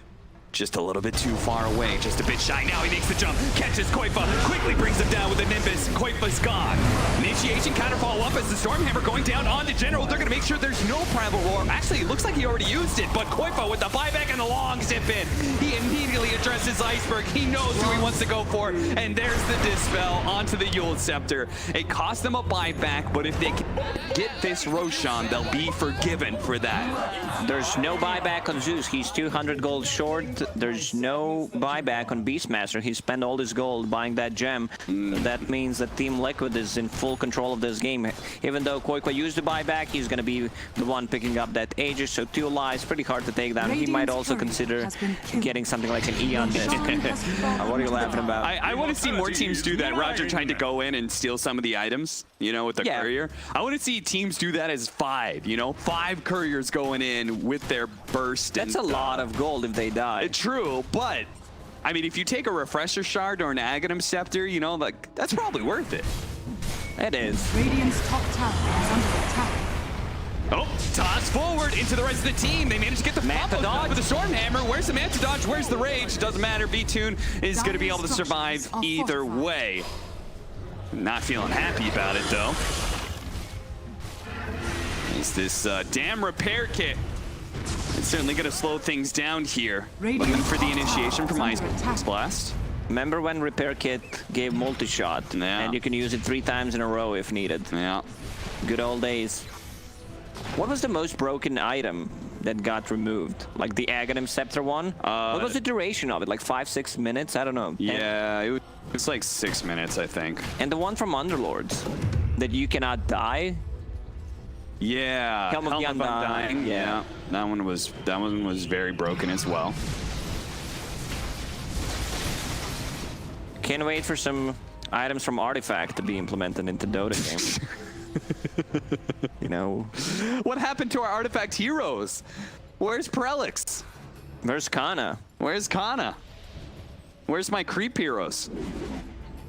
Just a little bit too far away, just a bit shy. Now he makes the jump, catches Koifa, quickly brings him down with a Nimbus. Koifa's gone. Initiation counter follow-up as the Stormhammer going down on the General. They're gonna make sure there's no Primal Roar. Actually, it looks like he already used it, but Koifa with the buyback and the long zip in. He immediately addresses Iceberg. He knows who he wants to go for, and there's the Dispel onto the Yule Scepter. It cost them a buyback, but if they can get this Roshan, they'll be forgiven for that. There's no buyback on Zeus. He's 200 gold short. There's no buyback on Beastmaster. He spent all his gold buying that gem. That means that Team Liquid is in full control of this game. Even though Koifa used the buyback, he's going to be the one picking up that Aegis. So 2 lives, pretty hard to take down. He might also consider getting something like an E on this. What are you laughing about? I want to see more teams do that. Roger trying to go in and steal some of the items, you know, with the courier. I want to see teams do that as 5, you know, 5 couriers going in with their burst. That's a lot of gold if they die. True, but I mean, if you take a Refresher Shard or an Aghanim Scepter, you know, like that's probably worth it. It is. Radiant's top tower is under attack. Oh, toss forward into the rest of the team. They managed to get the Manta Dodge with the Stormhammer. Where's the Manta Dodge? Where's the Rage? Doesn't matter. V-Tune is going to be able to survive either way. Not feeling happy about it, though. Is this damn repair kit It's certainly going to slow things down here. Radiant Looking for the top initiation tower from is Ice under attack. Blast. Remember when Repair Kit gave multi-shot? Yeah. And you can use it 3 times in a row if needed. Yeah. Good old days. What was the most broken item that got removed? Like the Aghanim Scepter one? What was the duration of it? Like 5-6 minutes? I don't know. Yeah, it was like 6 minutes, I think. And the one from Underlords, that you cannot die? Yeah, Helm of the Undying, Yeah, that one was very broken as well. Can't wait for some items from Artifact to be implemented into Dota games. You know, What happened to our artifact heroes? Where's Prelix? where's Kana? Where's Kana? Where's my creep heroes?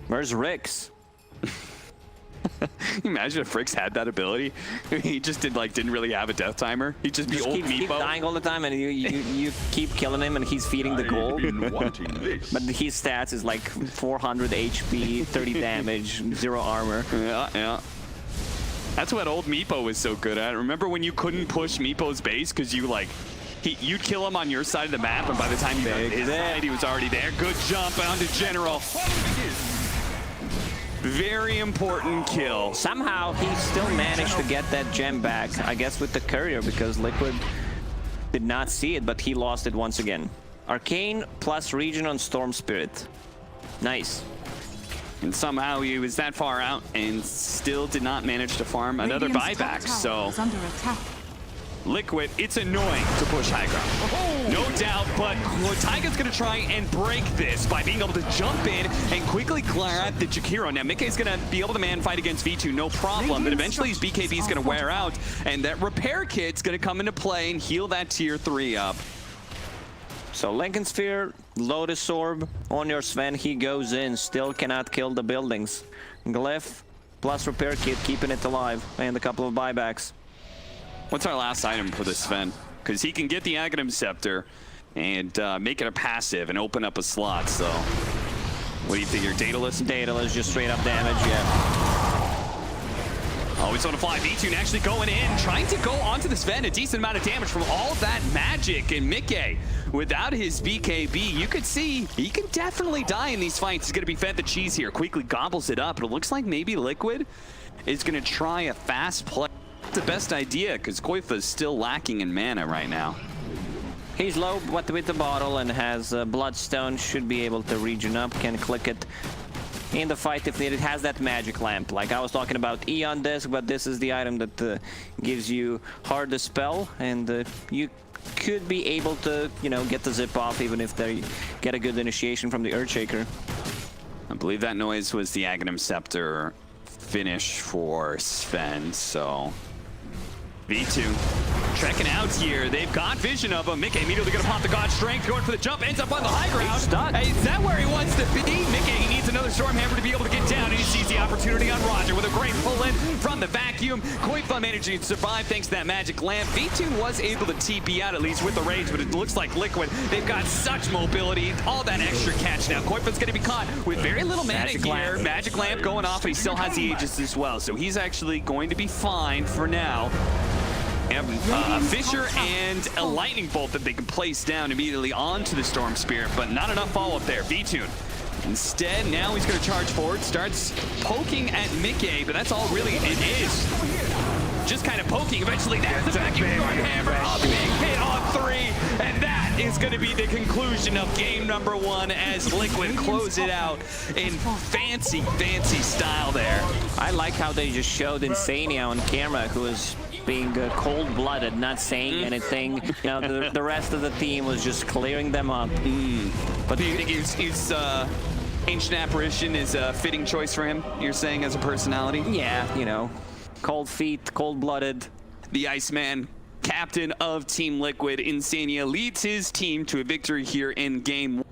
Where's Rix? Can you imagine if Frix had that ability? He just didn't really have a death timer. He'd just be Just old keep Meepo. dying all the time, and you keep killing him, and he's feeding the gold. Been wanting this. But his stats is like 400 HP, 30 damage, 0 armor. Yeah, yeah. That's what old Meepo was so good at. Remember when you couldn't push Meepo's base because you'd kill him on your side of the map, and by the time you got to his side, he was already there. Good jump onto General. Very important kill. Somehow he still managed to get that gem back, I guess with the courier, because Liquid did not see it, but he lost it once again. Arcane plus regen on Storm Spirit. Nice. And somehow he was that far out and still did not manage to farm another Radiant's top buyback. tower So is under attack. Liquid, it's annoying to push high ground. No doubt, but Taiga's going to try and break this by being able to jump in and quickly grab the Jakiro. Now, Mickey's going to be able to man fight against V2, no problem, but eventually his BKB is going to wear out, and that repair kit's going to come into play and heal that tier 3 up. So Lincoln Sphere, Lotus Orb on your Sven, he goes in, still cannot kill the buildings. Glyph plus repair kit, keeping it alive, and a couple of buybacks. What's our last item for this Sven? Because he can get the Aghanim Scepter and make it a passive and open up a slot, so... What do you figure, Daedalus? Daedalus, just straight up damage, yeah. Always on the fly, V2 actually going in, trying to go onto the Sven, a decent amount of damage from all of that magic, and Mickey, without his BKB, you could see he can definitely die in these fights. He's going to be fed the cheese here, quickly gobbles it up, but it looks like maybe Liquid is going to try a fast play. The best idea because Koifa is still lacking in mana right now. He's low with the bottle and has Bloodstone, should be able to regen up, can click it in the fight if needed. Has that magic lamp, like I was talking about Eon Disc, but this is the item that gives you hard dispel, and you could be able to, you know, get the zip off even if they get a good initiation from the Earthshaker. I believe that noise was the Aghanim Scepter finish for Sven, so... V2 checking out here. They've got vision of him. Mickey immediately going to pop the God Strength, going for the jump, ends up on the high ground. He's stuck. Hey, is that where he wants to be? Mickey needs another Stormhammer to be able to get down, and he sees the opportunity on Roger with a great pull-in from the vacuum. Koifa managing to survive thanks to that magic lamp. V2 was able to TP out, at least with the rage, but it looks like Liquid, they've got such mobility, all that extra catch now. Koifa's going to be caught with very little mana here. Magic lamp going off, and he still has the Aegis as well, so he's actually going to be fine for now. A Fissure and a Lightning Bolt that they can place down immediately onto the Storm Spirit, but not enough follow-up there. V2 instead, now he's going to charge forward, starts poking at Mickey, but that's all really it is. Just kind of poking. Eventually, there's the vacuum hammer. A big hit on 3, and that is going to be the conclusion of game number 1 as Liquid close it out in fancy, fancy style there. I like how they just showed Insania on camera, who was being cold-blooded, not saying anything. You know, the rest of the team was just clearing them up. But do you think he's Ancient Apparition is a fitting choice for him, you're saying, as a personality? Yeah, you know, cold feet, cold-blooded. The Iceman, captain of Team Liquid, Insania, leads his team to a victory here in game 1.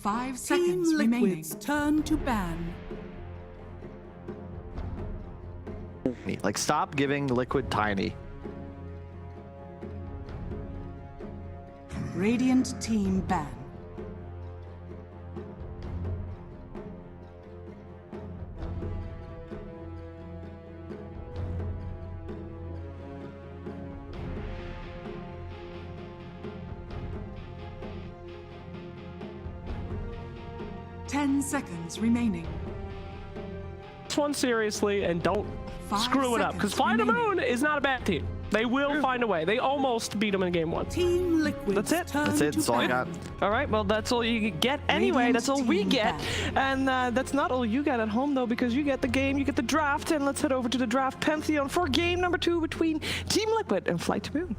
5 seconds Team remaining. Liquid's turn to ban. Like, stop giving Liquid tiny. Radiant team ban. Ten seconds remaining. This one seriously and don't 5 screw it up, because Fly the remaining. Moon is not a bad team. They will find a way. They almost beat them in game 1. Team Liquid's That's it. turn That's it. to That's all I ban. got. All right, well, that's all you get anyway. Radiant That's all we team get. ban. And that's not all you get at home, though, because you get the game, you get the draft, and let's head over to the draft Pantheon for game number 2 between Team Liquid and Flight to Moon.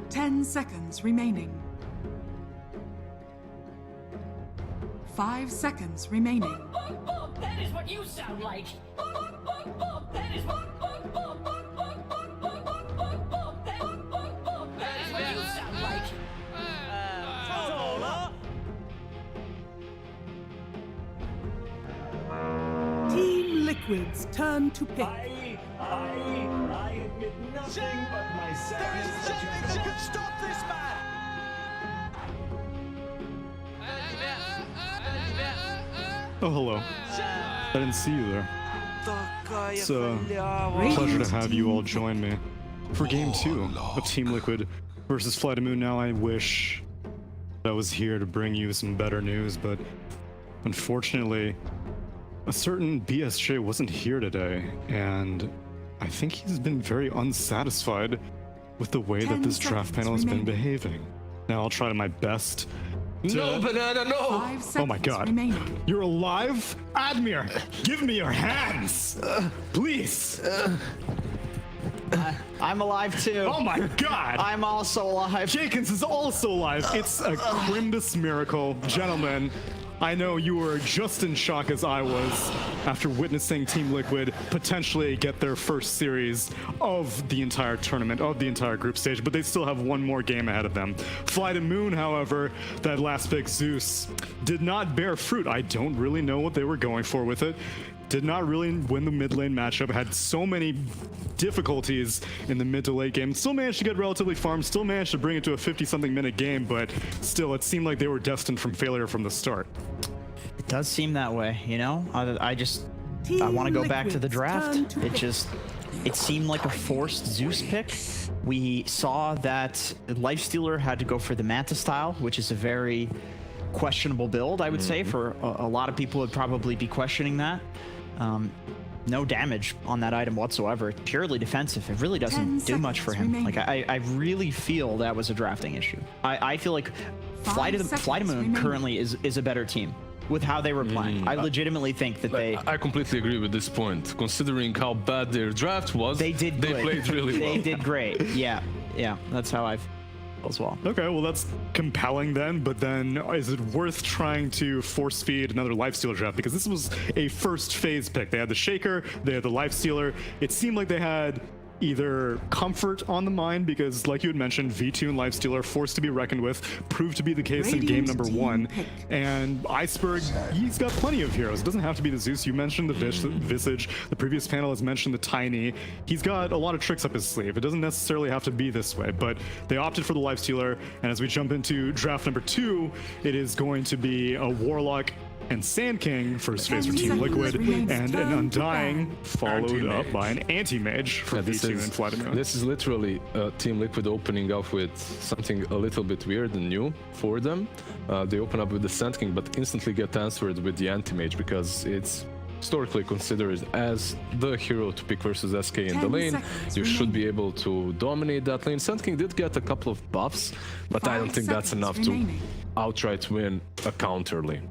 Ten seconds remaining. 5 seconds remaining. That is what you sound like. That is what. That is what you sound like. Team Liquid's turn to pick. I admit nothing but my sadness that you could stop this man. Oh, hello. I didn't see you there. It's a pleasure to have you all join me for Game 2 of Team Liquid versus Flight of Moon. Now, I wish I was here to bring you some better news, but unfortunately, a certain BSJ wasn't here today, and I think he's been very unsatisfied with the way that 10 this draft panel has been seconds remaining. behaving. Now, I'll try my best to... No, Banana, no! 5 seconds Oh my god. remaining. You're alive? Admir, give me your hands! Please! I'm alive too. Oh my god! I'm also alive. Jenkins is also alive. It's a Crimbus miracle. Gentlemen, I know you were just in shock as I was after witnessing Team Liquid potentially get their first series of the entire tournament, of the entire group stage, but they still have one more game ahead of them. Fly to Moon, however, that last pick, Zeus, did not bear fruit. I don't really know what they were going for with it. Did not really win the mid lane matchup, had so many difficulties in the mid to late game, still managed to get relatively farmed, still managed to bring it to a 50-something minute game, but still it seemed like they were destined from failure from the start. It does seem that way, you know? I want to go back to the draft. It seemed like a forced Zeus pick. We saw that Lifestealer had to go for the Manta style, which is a very questionable build, I would say, for a lot of people would probably be questioning that. No damage on that item whatsoever. It's purely defensive. It really doesn't do much for him. Like I really feel that was a drafting issue. I feel like Fly to Moon currently is a better team with how they were playing. I legitimately think that I completely agree with this point. Considering how bad their draft was, they played really well. They did great. Yeah, that's how I feel as well. Okay, well that's compelling then, but then is it worth trying to force feed another Lifestealer draft? Because this was a first phase pick. They had the Shaker, they had the Lifestealer. It seemed like they had either comfort on the mind, because like you had mentioned, V2 and Lifestealer forced to be reckoned with, proved to be the case in game number 1. And Iceberg, he's got plenty of heroes. It doesn't have to be the Zeus. You mentioned the Visage. The previous panel has mentioned the Tiny. He's got a lot of tricks up his sleeve. It doesn't necessarily have to be this way, but they opted for the Lifestealer. And as we jump into draft number 2, it is going to be a Warlock and Sand King first phase for Team Liquid, and an Undying followed up by an Anti-Mage for V2 and Flight of Moon. This is literally Team Liquid opening up with something a little bit weird and new for them. They open up with the Sand King, but instantly get answered with the Anti-Mage, because it's historically considered as the hero to pick versus SK in the lane. You should be able to dominate that lane. Sand King did get a couple of buffs, but I don't think that's enough to outright win a counter lane.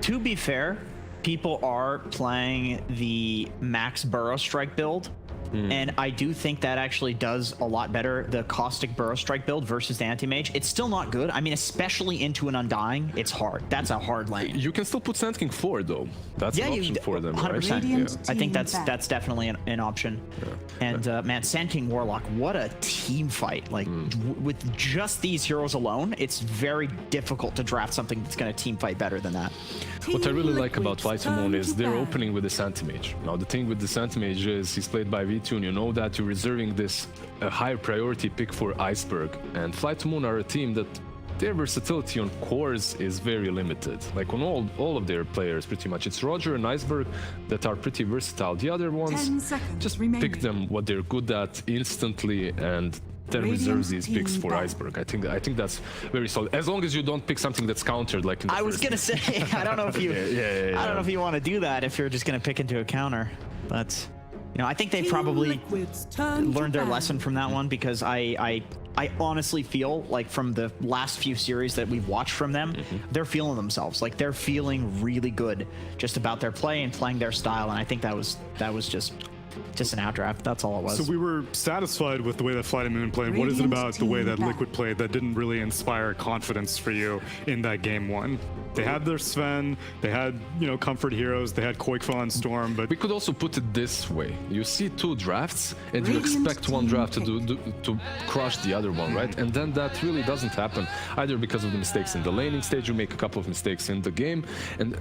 To be fair, people are playing the max Burrow Strike build And I do think that actually does a lot better, the Caustic Burrow Strike build versus the Anti-Mage. It's still not good. I mean, especially into an Undying, it's hard. That's a hard lane. You can still put Sand King 4 though. That's an option for them, 100%. right? Radiant I think team that's back. definitely an option. And man, Sand King Warlock, what a team fight! Like with just these heroes alone, it's very difficult to draft something that's going to team fight better than that. What I really Team like about Liquid's Flight to Moon turn is to they're ban. opening with the Anti-Mage. Now the thing with the Anti-Mage is he's played by VTune. You know that you're reserving this a higher priority pick for Iceberg. And Flight to Moon are a team that their versatility on cores is very limited. Like on all of their players, pretty much. It's Roger and Iceberg that are pretty versatile. The other 10 ones, seconds just remaining. pick them what they're good at instantly and then Radiant reserves these picks team for back. Iceberg. I think that's very solid. As long as you don't pick something that's countered, like in the I was first gonna say, I don't know if you, I don't know if you want to do that if you're just gonna pick into a counter, but you know, I think they Team probably Liquid's turn to learned their ban. lesson from that one, because I honestly feel like from the last few series that we've watched from them, they're feeling themselves. Like they're feeling really good just about their play and playing their style, and I think that was just an outdraft. That's all it was. So we were satisfied with the way that Flight of Moon played. What is it Radiant about the way team that back. Liquid played that didn't really inspire confidence for you in that game one? They had their Sven, they had, you know, comfort heroes, they had Koikfa and Storm, but We could also put it this way: you see two drafts, and you Radiant expect one team draft to pick. to crush the other one, right? And then that really doesn't happen, either because of the mistakes in the laning stage. You make a couple of mistakes in the game, and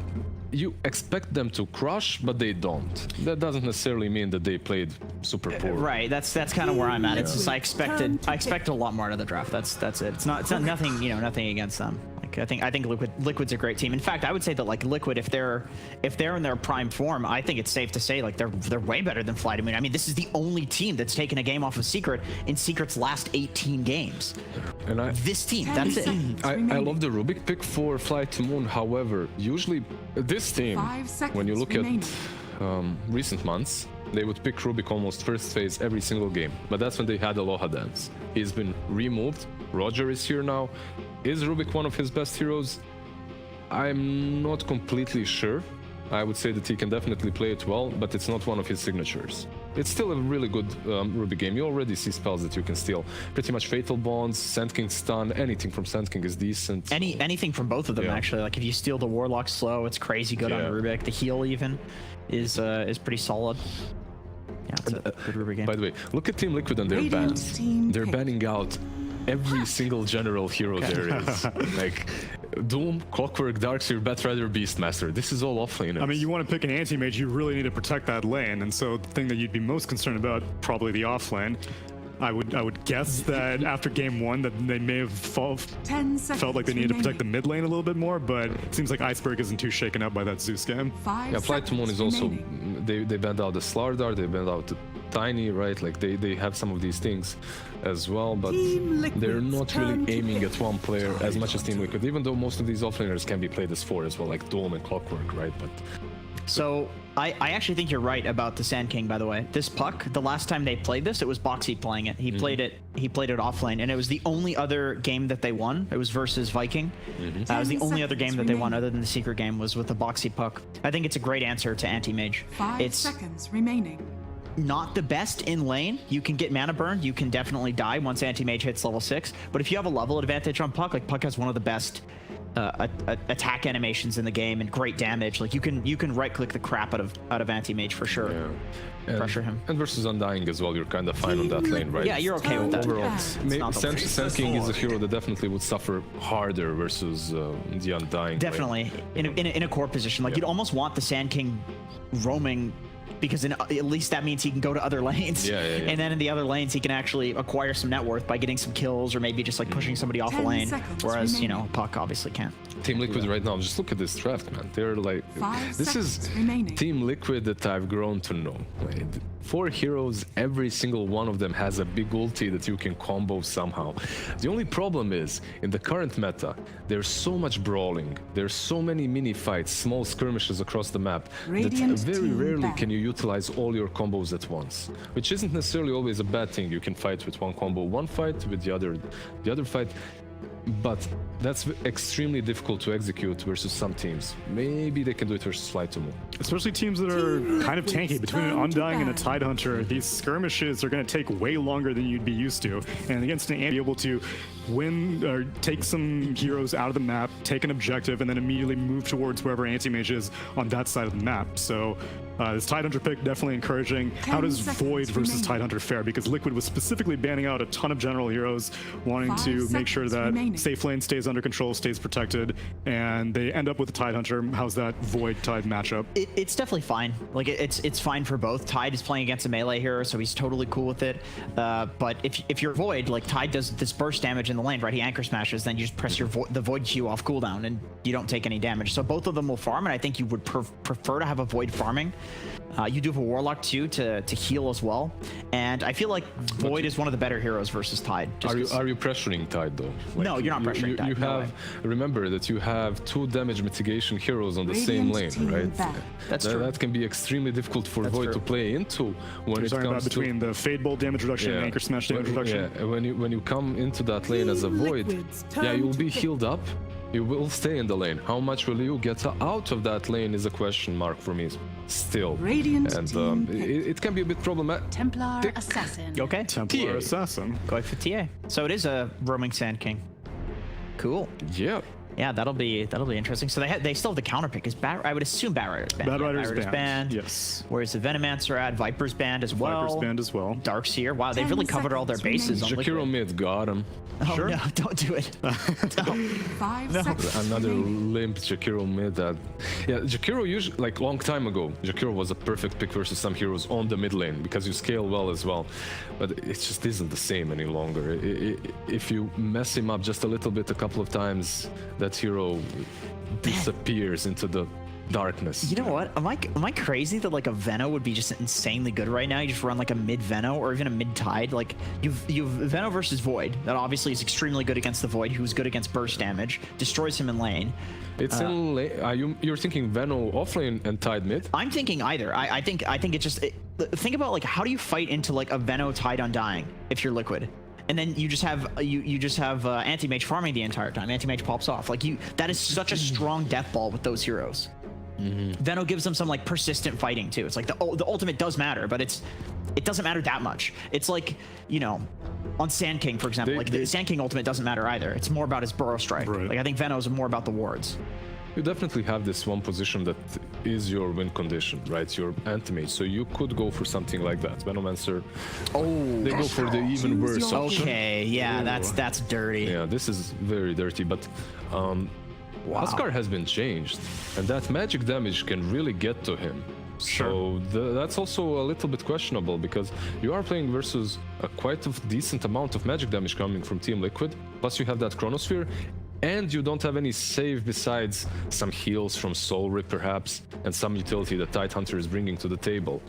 you expect them to crush, but they don't. That doesn't necessarily mean that they played super poor. Right, that's kind of where I'm at. It's just I expected a lot more out of the draft. That's it. It's not nothing, you know, nothing against them. Like I think Liquid's a great team. In fact, I would say that like Liquid, if they're in their prime form, I think it's safe to say like they're way better than Flight of Moon. I mean, this is the only team that's taken a game off of Secret in Secret's last 18 games. And This team, that's it. I love the Rubik pick for Flight to Moon. However, usually this team, 5 seconds when you look remaining. at recent months, they would pick Rubik almost first phase every single game. But that's when they had Aloha Dance. He's been removed. Roger is here now. Is Rubik one of his best heroes? I'm not completely sure. I would say that he can definitely play it well, but it's not one of his signatures. It's still a really good Rubik game. You already see spells that you can steal. Pretty much Fatal Bonds, Sand King Stun, anything from Sand King is decent. Anything from both of them, Yeah. actually. Like if you steal the Warlock slow, it's crazy good Yeah. on Rubik. The heal even is pretty solid. Yeah, it's a good Rubik game. By the way, look at Team Liquid and their Radiant bans. team They're pick. banning out every single general hero there is. Like Doom, Clockwork, Darkseer, Batrider, Beastmaster. This is all offlane. I mean, you want to pick an anti-mage, you really need to protect that lane, and so the thing that you'd be most concerned about, probably the off lane. I would guess that after game one that they may have 10 seconds felt like they needed to protect the remaining. mid lane a little bit more, but it seems like Iceberg isn't too shaken up by that Zeus game. 5 Yeah, Flight to Moon is seconds also remaining. they banned out the Slardar, they banned out the Tiny, right? Like they have some of these things as well, but Team Liquid's they're not turn really to aiming pick. at one player as much as Team Liquid, even though most of these offlaners can be played as 4 as well, like Dome and Clockwork, right? But So I actually think you're right about the Sand King, by the way. This puck, the last time they played this, it was Boxy playing it. He played it off lane, and it was the only other game that they won. It was versus Viking. That was the 10 only other game seconds that they won remaining. other than the secret game was with the Boxy puck. I think it's a great answer to Anti-Mage. 5 It's seconds remaining. not the best in lane. You can get mana burned. You can definitely die once Anti-Mage hits level 6. But if you have a level advantage on Puck, like Puck has one of the best attack animations in the game and great damage. Like you can right click the crap out of Anti-Mage for sure. and, Pressure him. And versus Undying as well, you're kind of fine on that lane, right? Yeah, you're okay with that. Overall, It's not the Sand worst. King is a hero that definitely would suffer harder versus the Undying. Definitely in a core position. Like Yeah. you'd almost want the Sand King roaming, because at least that means he can go to other lanes. Yeah. And then in the other lanes, he can actually acquire some net worth by getting some kills or maybe just like pushing somebody off a 10 lane. seconds Whereas, you know, remaining. Puck obviously can't. Team Liquid right now, just look at this draft, man. They're like, 5 this is seconds remaining. Team Liquid that I've grown to know. Like, 4 heroes, every single one of them has a big ulti that you can combo somehow. The only problem is, in the current meta, there's so much brawling, there's so many mini fights, small skirmishes across the map, Radiant that very team rarely back. can you utilize all your combos at once, which isn't necessarily always a bad thing. You can fight with one combo one fight, with the other fight. but that's extremely difficult to execute versus some teams. Maybe they can do it versus Flytomo. Especially teams that are kind of tanky. Between an Undying and a Tidehunter, these skirmishes are going to take way longer than you'd be used to. And against an Ant, be able to win or take some heroes out of the map, take an objective, and then immediately move towards wherever Anti-Mage is on that side of the map. So this Tidehunter pick definitely encouraging. How does Void versus Tidehunter fare? Because Liquid was specifically banning out a ton of general heroes, wanting to make sure that safe lane stays under control, stays protected, and they end up with a Tidehunter. How's that Void Tide matchup? It's definitely fine. Like it's fine for both. Tide is playing against a melee hero, so he's totally cool with it. But if you're Void, like Tide does this burst damage in the lane, right? He anchor smashes, then you just press the Void Q off cooldown, and you don't take any damage. So both of them will farm, and I think you would prefer to have a Void farming. You do have a Warlock too to heal as well, and I feel like Void is one of the better heroes versus Tide. Are you pressuring Tide though? Like, no, you're not pressuring Tide. You have remember that you have 2 damage mitigation heroes on the same lane, right? That's true. That can be extremely difficult for Void to play into when You're it talking comes about between the Fade Bolt damage reduction and Anchor Smash damage reduction. Yeah, when you come into that lane as a Void, yeah, you'll be healed up. You will stay in the lane. How much will you get out of that lane is a question mark for me still. Radiant and it can be a bit problematic. Templar Assassin. Okay. Templar Assassin. Going for TA. So it is a roaming Sand King. Cool. Yeah. Yeah, that'll be interesting. So they still have the counter pick. Is I would assume Batrider is banned. Batrider is banned. Yes. Where's the Venomancer at? Viper's banned as well. Viper's banned as well. Darkseer. Wow, they've really covered all their bases on Jakiro mid got him. Oh no, don't do it. No. 5 seconds. Another limp Jakiro mid. Yeah, Jakiro usually, like long time ago, Jakiro was a perfect pick versus some heroes on the mid lane because you scale well as well. But it just isn't the same any longer. If you mess him up just a little bit a couple of times, that hero disappears into the darkness. You know what? Am I crazy that like a Veno would be just insanely good right now? You just run like a mid Veno or even a mid Tide. Like you've Veno versus Void. That obviously is extremely good against the Void, who's good against burst damage, destroys him in lane. It's in lane. You're thinking Veno off lane and Tide mid? I'm thinking either. I think it's just think about like how do you fight into like a Veno Tide Undying if you're Liquid? And then you just have Anti-Mage farming the entire time. Anti-Mage pops off. Like that is such a strong death ball with those heroes. Veno gives them some like persistent fighting too. It's like the ultimate does matter, but it doesn't matter that much. It's like, you know, on Sand King, for example, the Sand King ultimate doesn't matter either. It's more about his Burrow Strike. Right. Like I think Veno is more about the wards. You definitely have this one position that is your win condition, right? Your Anti-Mage. So you could go for something like that. Venomancer. Oh, they go for the even worse option. Okay, yeah, that's dirty. Yeah, this is very dirty, but Huskar has been changed, and that magic damage can really get to him. So that's also a little bit questionable because you are playing versus a quite a decent amount of magic damage coming from Team Liquid, plus you have that Chronosphere, and you don't have any save besides some heals from Soul Rip perhaps, and some utility that Tidehunter is bringing to the table.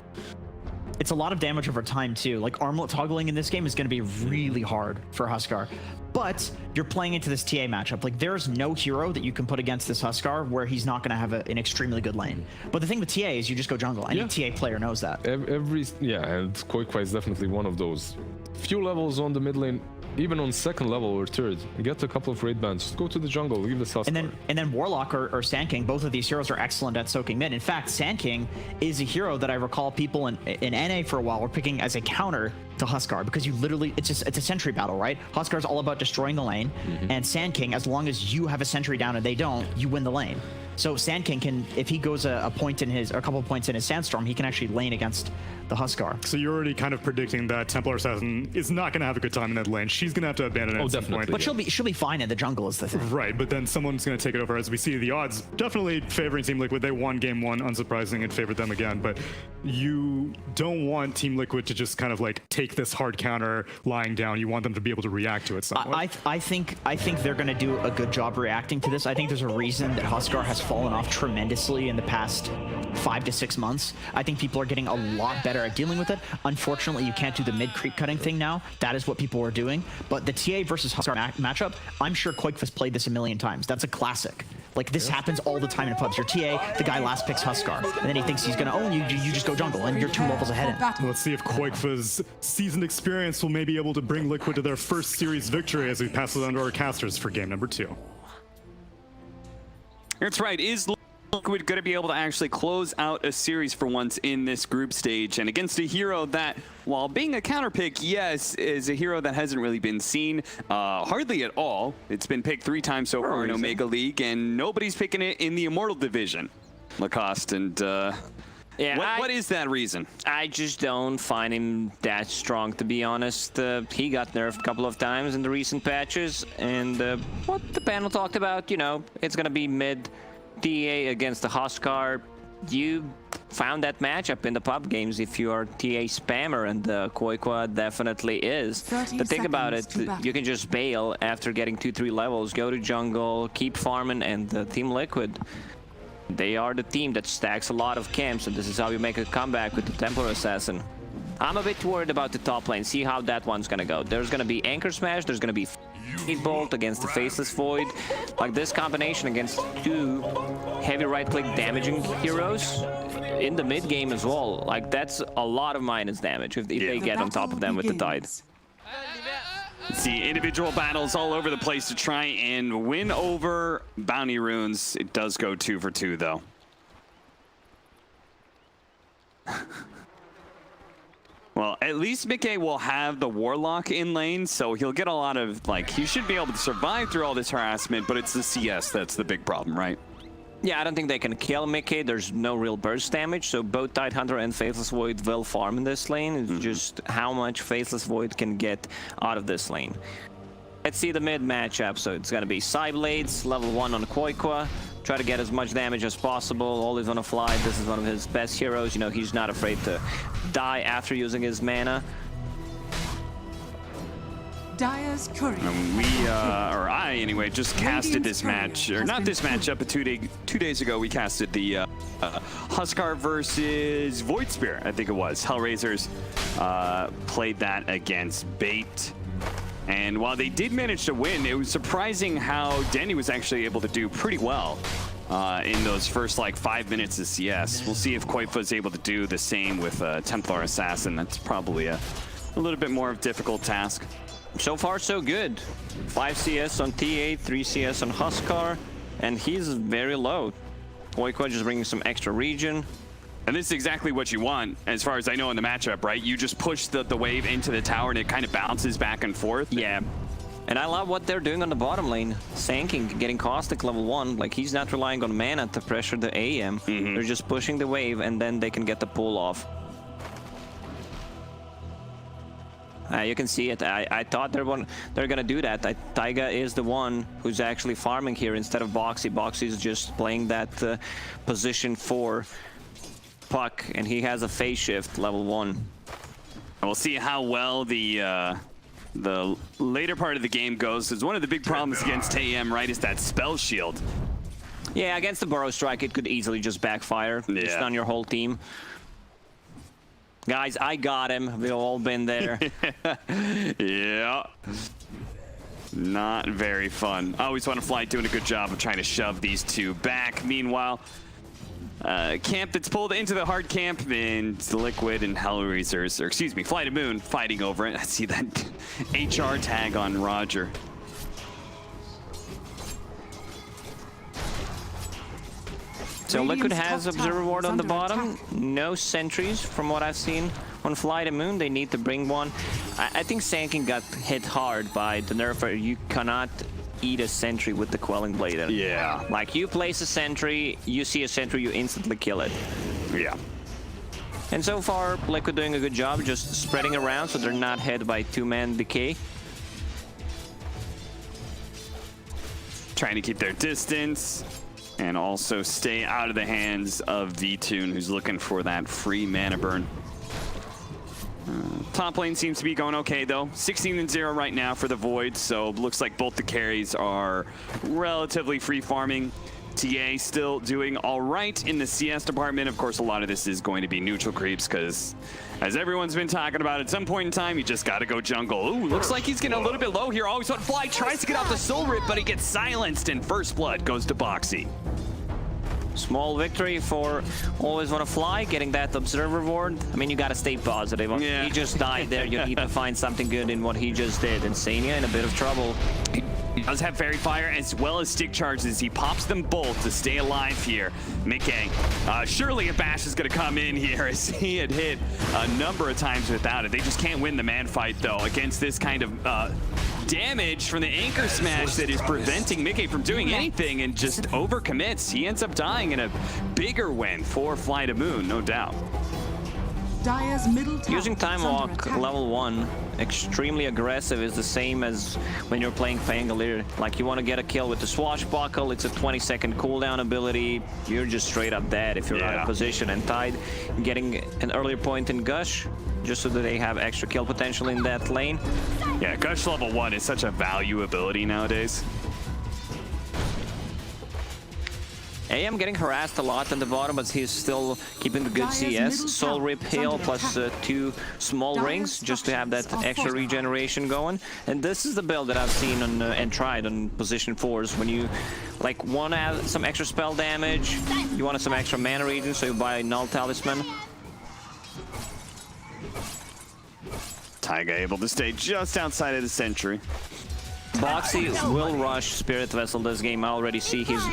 It's a lot of damage over time too. Like armlet toggling in this game is going to be really hard for Huskar. But you're playing into this TA matchup. Like there's no hero that you can put against this Huskar where he's not going to have an extremely good lane. But the thing with TA is you just go jungle. Any TA player knows that. And Koikwa is definitely one of those. Few levels on the mid lane, even on second level or third, get a couple of raid bans, just go to the jungle, leave the Huskar. And then Warlock or Sand King, both of these heroes are excellent at soaking mid. In fact, Sand King is a hero that I recall people in NA for a while were picking as a counter to Huskar because you literally, it's a sentry battle, right? Huskar is all about destroying the lane, and Sand King, as long as you have a sentry down and they don't, you win the lane. So Sand King can, if he goes a couple of points in his Sandstorm, he can actually lane against the Huskar. So you're already kind of predicting that Templar Assassin is not going to have a good time in that lane. She's going to have to abandon it at some point. But she'll be fine in the jungle is the thing. Right, but then someone's going to take it over. As we see, the odds definitely favoring Team Liquid. They won game one, unsurprising, and favored them again. But you don't want Team Liquid to just kind of like take this hard counter lying down. You want them to be able to react to it somewhat. I think they're going to do a good job reacting to this. I think there's a reason that Huskar has fallen off tremendously in the past 5 to 6 months. I think people are getting a lot better at dealing with it. Unfortunately, you can't do the mid creep cutting thing now. That is what people are doing. But the TA versus Huskar matchup, I'm sure Koikva's played this a million times. That's a classic. Like, this happens all the time in pubs. Your TA, the guy last picks Huskar, and then he thinks he's gonna own you. You just go jungle, and you're 2 levels ahead. Let's see if Koikva's seasoned experience will maybe be able to bring Liquid to their first series victory as we pass it on to our casters for game number 2. That's right. Is Liquid going to be able to actually close out a series for once in this group stage and against a hero that, while being a counter pick, yes, is a hero that hasn't really been seen hardly at all. It's been picked 3 times so far in Omega League, and nobody's picking it in the Immortal division. Lacoste, and yeah, what is that reason? I just don't find him that strong, to be honest. He got nerfed a couple of times in the recent patches, and what the panel talked about, you know, it's going to be mid TA against the Huskar. You found that matchup in the pub games if you are TA spammer, and Koikwa definitely is. But think about it, you can just bail after getting 2-3 levels, go to jungle, keep farming, and Team Liquid, they are the team that stacks a lot of camps, and this is how you make a comeback with the Templar Assassin. I'm a bit worried about the top lane, see how that one's gonna go. There's gonna be Anchor Smash, there's gonna be Bolt against the Faceless Void. Like, this combination against 2 heavy right-click damaging heroes in the mid game as well. Like, that's a lot of minus damage if they get on top of them with the Tide. See individual battles all over the place to try and win over Bounty Runes. It does go 2 for 2 though. Well, at least Mickey will have the Warlock in lane, so he'll get a lot of, like, he should be able to survive through all this harassment, but it's the CS that's the big problem, right? Yeah, I don't think they can kill Mickey. There's no real burst damage, so both Tidehunter and Faceless Void will farm in this lane. It's just how much Faceless Void can get out of this lane. Let's see the mid matchup. So it's gonna be Psyblades, level 1 on Koikwa. Try to get as much damage as possible, always on a fly. This is one of his best heroes. You know, he's not afraid to die after using his mana. Dyer's Courier. Or I anyway, just casted this match, or not this matchup, but 2 days ago we casted the Huskar versus Void Spear, I think it was. Hellraisers played that against Bait. And while they did manage to win, it was surprising how Danny was actually able to do pretty well in those first, like, 5 minutes of CS. We'll see if Koikva is able to do the same with Templar Assassin. That's probably a little bit more of a difficult task. So far, so good. 5 CS on TA, 3 CS on Huskar, and he's very low. Koikwa just bringing some extra regen. And this is exactly what you want, as far as I know, in the matchup, right? You just push the wave into the tower, and it kind of bounces back and forth. Yeah. And I love what they're doing on the bottom lane. Sanking, getting Caustic level 1. Like, he's not relying on mana to pressure the AM. They're just pushing the wave, and then they can get the pull off. You can see it. I thought they're gonna do that. Taiga is the one who's actually farming here instead of Boxy. Boxy's just playing that position for Puck, and he has a phase shift level 1. We'll see how well the later part of the game goes. Because one of the big problems against AM, right, is that spell shield. Yeah, against the Burrow Strike, it could easily just backfire. Just on your whole team. Guys, I got him. We've all been there. Yeah. Not very fun. I always want to fly doing a good job of trying to shove these 2 back. Meanwhile, camp that's pulled into the hard camp, and Liquid and Hellraisers, or excuse me, Flight of Moon fighting over it. I see that HR tag on Roger. So Liquid has Observer Ward on the bottom. No sentries from what I've seen on Flight of Moon. They need to bring one. I think Sanking got hit hard by the nerfer. You cannot eat a sentry with the Quelling Blade. Yeah. Like, you place a sentry, you see a sentry, you instantly kill it. Yeah. And so far, Liquid doing a good job just spreading around so they're not hit by 2-man decay. Trying to keep their distance and also stay out of the hands of V-Tune, who's looking for that free mana burn. Top lane seems to be going okay, though. 16-0 right now for the Void, so looks like both the carries are relatively free farming. TA still doing all right in the CS department. Of course, a lot of this is going to be neutral creeps because, as everyone's been talking about, at some point in time, you just got to go jungle. Ooh, looks like he's getting a little bit low here. Always on fly, tries to get off the soul rip, but he gets silenced, and first blood goes to Boxy. Small victory for Always Wanna Fly, getting that observer reward. I mean, you gotta stay positive. Yeah. He just died there. You need to find something good in what he just did. And Sania in a bit of trouble. He does have Fairy Fire as well as Stick Charges. He pops them both to stay alive here. Mickey, surely a bash is going to come in here as he had hit a number of times without it. They just can't win the man fight, though, against this kind of damage from the anchor smash that is preventing Mickey from doing anything and just overcommits. He ends up dying in a bigger win for Fly to Moon, no doubt. Dire's middle tower Using Time is under Walk attack. level 1, extremely aggressive, is the same as when you're playing Fangolier. Like, you want to get a kill with the Swashbuckle, it's a 20-second cooldown ability. You're just straight up dead if you're out of position. And Tide getting an earlier point in Gush, just so that they have extra kill potential in that lane. Yeah, Gush level 1 is such a value ability nowadays. AM getting harassed a lot on the bottom, but he's still keeping the good CS. Soul Rip Heal plus 2 small rings just to have that extra regeneration going. And this is the build that I've seen on and tried on position 4s. When you like want to have some extra spell damage, you want some extra mana regen, so you buy Null Talisman. Taiga able to stay just outside of the Sentry. Boxy will rush Spirit Vessel this game. I already see he's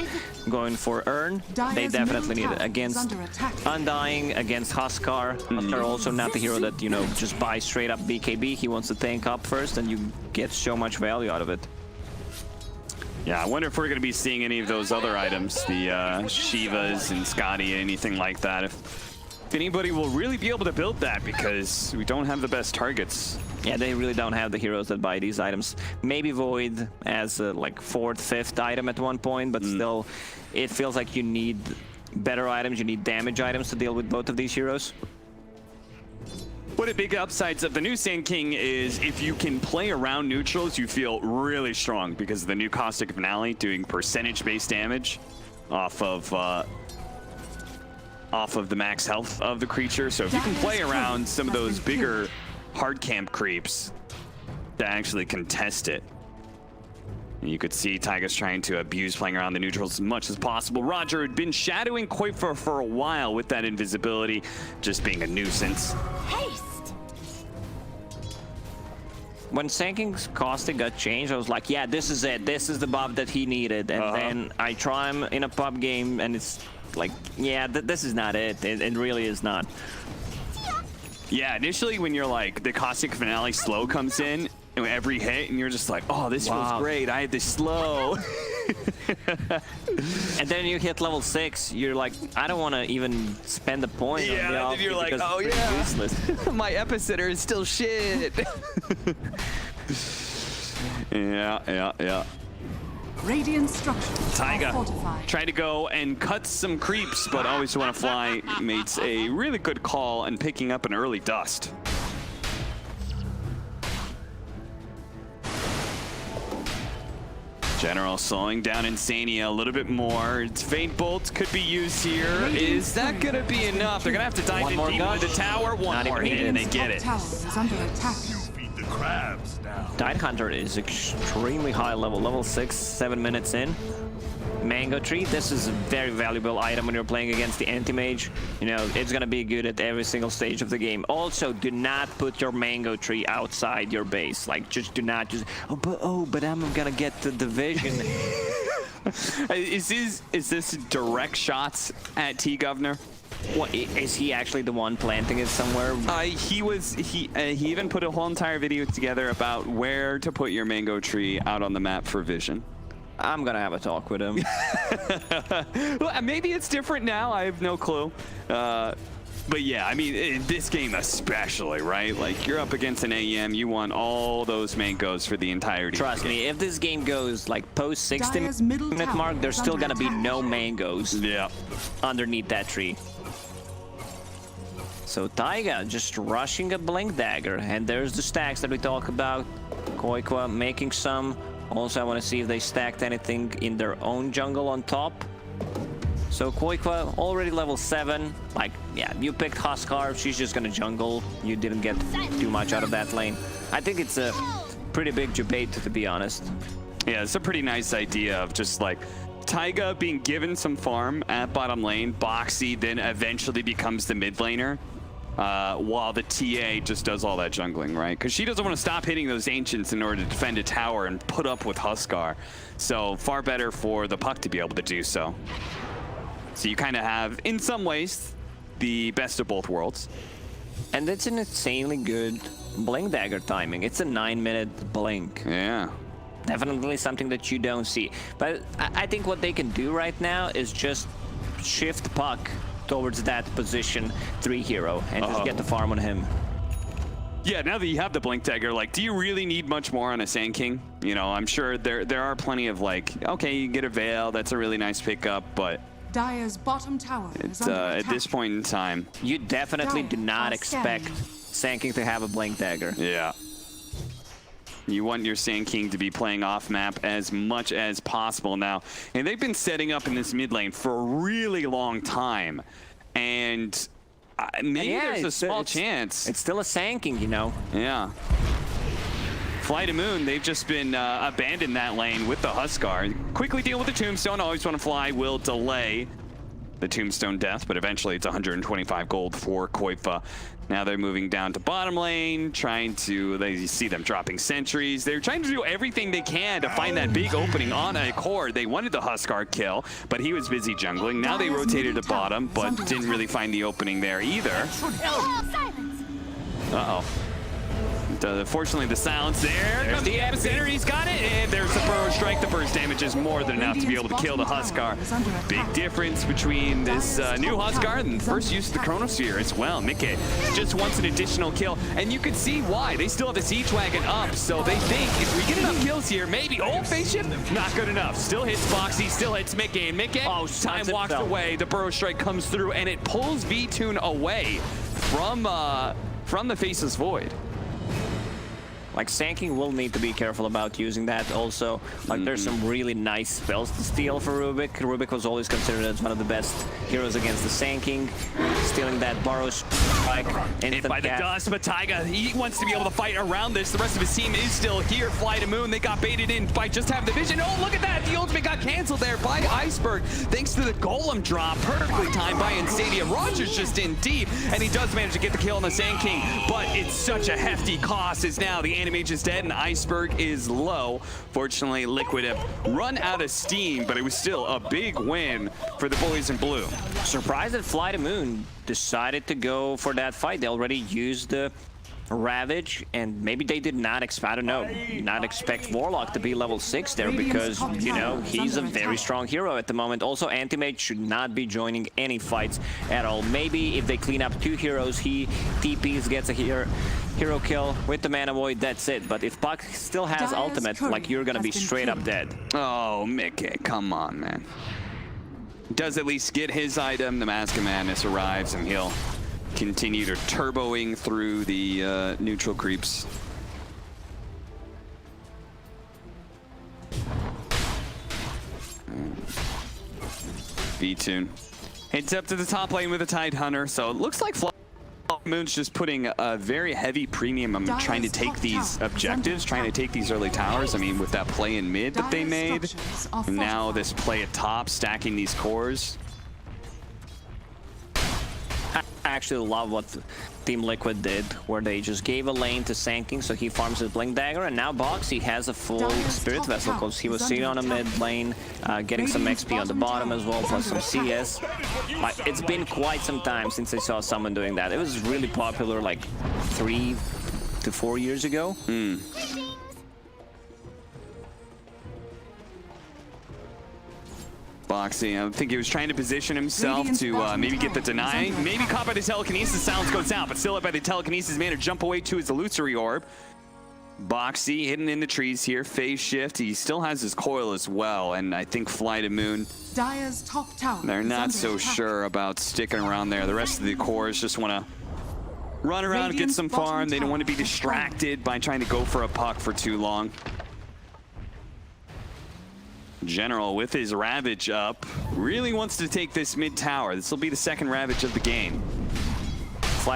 going for Earn. They definitely need it against Undying, against Huskar. Huskar also not the hero that, you know, just buys straight up BKB. He wants to tank up first, and you get so much value out of it. Yeah, I wonder if we're going to be seeing any of those other items, the Shivas and Scotty, anything like that. If anybody will really be able to build that, because we don't have the best targets. Yeah, they really don't have the heroes that buy these items. Maybe Void as a, like, 4th, 5th item at one point, but still, it feels like you need better items, you need damage items to deal with both of these heroes. One of the big upsides of the new Sand King is if you can play around neutrals, you feel really strong because of the new Caustic Finale doing percentage-based damage off of the max health of the creature. So if you can play around some of those bigger hard camp creeps to actually contest it. And you could see Taiga's trying to abuse playing around the neutrals as much as possible. Roger had been shadowing Koifer for a while with that invisibility, just being a nuisance. Haste! When Sand King's Caustic got changed, I was like, yeah, this is it. This is the buff that he needed. And then I try him in a pub game, and it's like, yeah, this is not it. It really is not. Yeah, initially when you're like, the Caustic Finale slow comes in, and every hit, and you're just like, oh, this feels great. I have this slow. And then you hit level 6, you're like, I don't want to even spend the point on the Yeah, ulti you're like, because oh it's yeah, useless. my epicenter is still shit. Yeah. Radiant structures Taiga are fortified. tried to go and cut some creeps, but Always Wanna Fly makes a really good call and picking up an early dust. General slowing down Insania a little bit more. Its Fate Bolt could be used here. Is that gonna be enough? They're gonna have to dive in deep into the tower. One more hit and they get it. Tower is under attack. Feed the crabs now. Tidehunter is extremely high level 6, 7 minutes in. Mango Tree, this is a very valuable item when you're playing against the Anti-Mage. You know, it's gonna be good at every single stage of the game. Also, do not put your Mango Tree outside your base. Like, just do not just, but I'm gonna get the division. Is this direct shots at T-Governor? What, is he actually the one planting it somewhere? He even put a whole entire video together about where to put your mango tree out on the map for vision. I'm gonna have a talk with him. Well, maybe it's different now. I have no clue. But yeah, I mean, in this game especially, right? Like, you're up against an AM, you want all those mangoes for the entirety. Trust me, if this game goes like post 60 Dire's middle minute tower mark, there's is still under gonna be attack. no mangoes underneath that tree. So Taiga just rushing a Blink Dagger, and there's the stacks that we talk about. Koikwa making some. Also, I want to see if they stacked anything in their own jungle on top. So Koikwa already level 7. Like, yeah, you picked Huskar. She's just gonna jungle. You didn't get too much out of that lane. I think it's a pretty big debate, to be honest. Yeah, it's a pretty nice idea of just like Taiga being given some farm at bottom lane. Boxy then eventually becomes the mid laner. While the TA just does all that jungling, right? Because she doesn't want to stop hitting those ancients in order to defend a tower and put up with Huskar. So far better for the puck to be able to do so. So you kind of have, in some ways, the best of both worlds. And it's an insanely good blink dagger timing. It's a 9-minute blink. Yeah. Definitely something that you don't see. But I think what they can do right now is just shift puck towards that position 3 hero and just get the farm on him. Yeah, now that you have the Blink Dagger, like, do you really need much more on a Sand King? You know, I'm sure there are plenty of, like, okay, you get a Veil, that's a really nice pickup, but Dire's bottom tower is it's, under at attack. this point in time, You definitely do not Dire are expect scanning. Sand King to have a blink dagger. yeah. You want your Sand King to be playing off map as much as possible now. And they've been setting up in this mid lane for a really long time. And maybe Yeah, there's a small chance. It's still a Sand King, you know. Yeah. Flight of Moon, they've just been abandoned that lane with the Huskar. Quickly deal with the Tombstone, always want to fly, will delay the Tombstone death, but eventually it's 125 gold for Koifa. Now they're moving down to bottom lane, trying to, you see them dropping sentries. They're trying to do everything they can to find that big opening on a core. They wanted the Huskar kill, but he was busy jungling. Now they rotated to bottom, but didn't really find the opening there either. Uh-oh. Fortunately, the silence there. Comes the epicenter, he's got it, and there's the burrow strike. The burst damage is more than enough to be able to kill the Huskar. Big difference between this new Huskar and the first use of the Chronosphere as well. Mikke just wants an additional kill, and you can see why. They still have the Siege Wagon up, so they think if we get enough kills here, maybe, phase shift, not good enough. Still hits Boxy, still hits Mikke, and Mikke, time walks away. The burrow strike comes through, and it pulls V-Tune away from the Faceless Void. Like, Sand King will need to be careful about using that also. Like, there's some really nice spells to steal for Rubik. Rubik was always considered as one of the best heroes against the Sand King. Stealing that Burrow strike. Hit by the dust, but Taiga, he wants to be able to fight around this. The rest of his team is still here. Fly to Moon, they got baited in by just have the vision. Oh, look at that! The ultimate got canceled there by Iceberg. Thanks to the Golem drop. Perfectly timed by Instadia. Roger's just in deep, and he does manage to get the kill on the Sand King, but it's such a hefty cost as now the Animage is dead and Iceberg is low. Fortunately, Liquid have run out of steam, but it was still a big win for the boys in blue. Surprised that Fly to Moon decided to go for that fight. They already used the Ravage, and maybe they did not expect, I don't know, not expect Warlock to be level 6 there, because, you know, he's a very strong hero at the moment. Also, Anti-Mage should not be joining any fights at all. Maybe if they clean up 2 heroes, he TPs, gets a hero kill with the Mana Void, that's it. But if Puck still has ultimate, like, you're gonna be straight up dead. Oh, Mikke, come on, man. Does at least get his item. The Mask of Madness arrives, and he'll continue to turboing through the neutral creeps. V-Tune heads up to the top lane with a Tide Hunter, so it looks like Moon's just putting a very heavy premium on trying to take these objectives, trying to take these early towers. I mean, with that play in mid that they made, and now this play at top, stacking these cores. I actually love what Team Liquid did, where they just gave a lane to Sand King so he farms his Blink Dagger, and now Boxy has a full Spirit Vessel because he was sitting on a mid lane, getting some XP on the bottom as well, plus some CS. It's been quite some time since I saw someone doing that. It was really popular like 3 to 4 years ago. Boxy, I think he was trying to position himself to maybe get the deny. Maybe caught by the telekinesis, silence goes out, but still up by the telekinesis, man, to jump away to his illusory orb. Boxy hidden in the trees here, phase shift. He still has his coil as well, and I think Fly to Moon, Dire's top tower they're not under so attack. sure about sticking around there. The rest of the cores just want to run around and get some farm. They don't want to be distracted by trying to go for a puck for too long. General with his Ravage up really wants to take this mid tower. This will be the second Ravage of the game.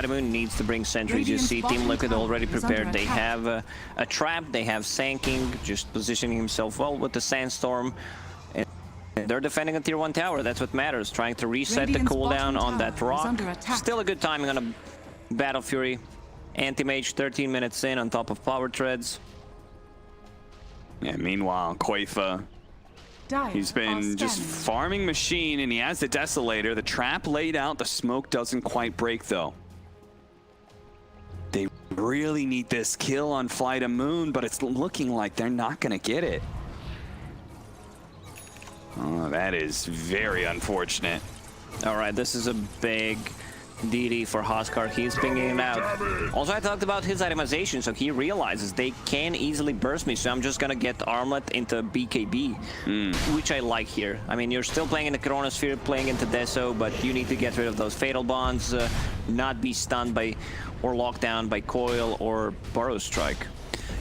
Moon needs to bring sentries. You see Team Liquid already prepared. They have a trap, they have Sanking, just positioning himself well with the Sandstorm. And they're defending a tier 1 tower, that's what matters. Trying to reset the cooldown on that rock. Still a good timing on a Battle Fury. Anti-Mage 13 minutes in on top of Power Treads. Yeah, meanwhile, Koifa, he's been just farming Machine, and he has the Desolator. The trap laid out, the smoke doesn't quite break though. They really need this kill on Flight of Moon, but it's looking like they're not gonna get it. Oh, that is very unfortunate. All right, this is a big DD for Huskar. He's pinging it out. Also, I talked about his itemization, so he realizes they can easily burst me, so I'm just gonna get Armlet into BKB, which I like here. I mean, you're still playing in the Chronosphere, playing into Deso, but you need to get rid of those Fatal Bonds, not be stunned by or locked down by Coil or Burrow Strike.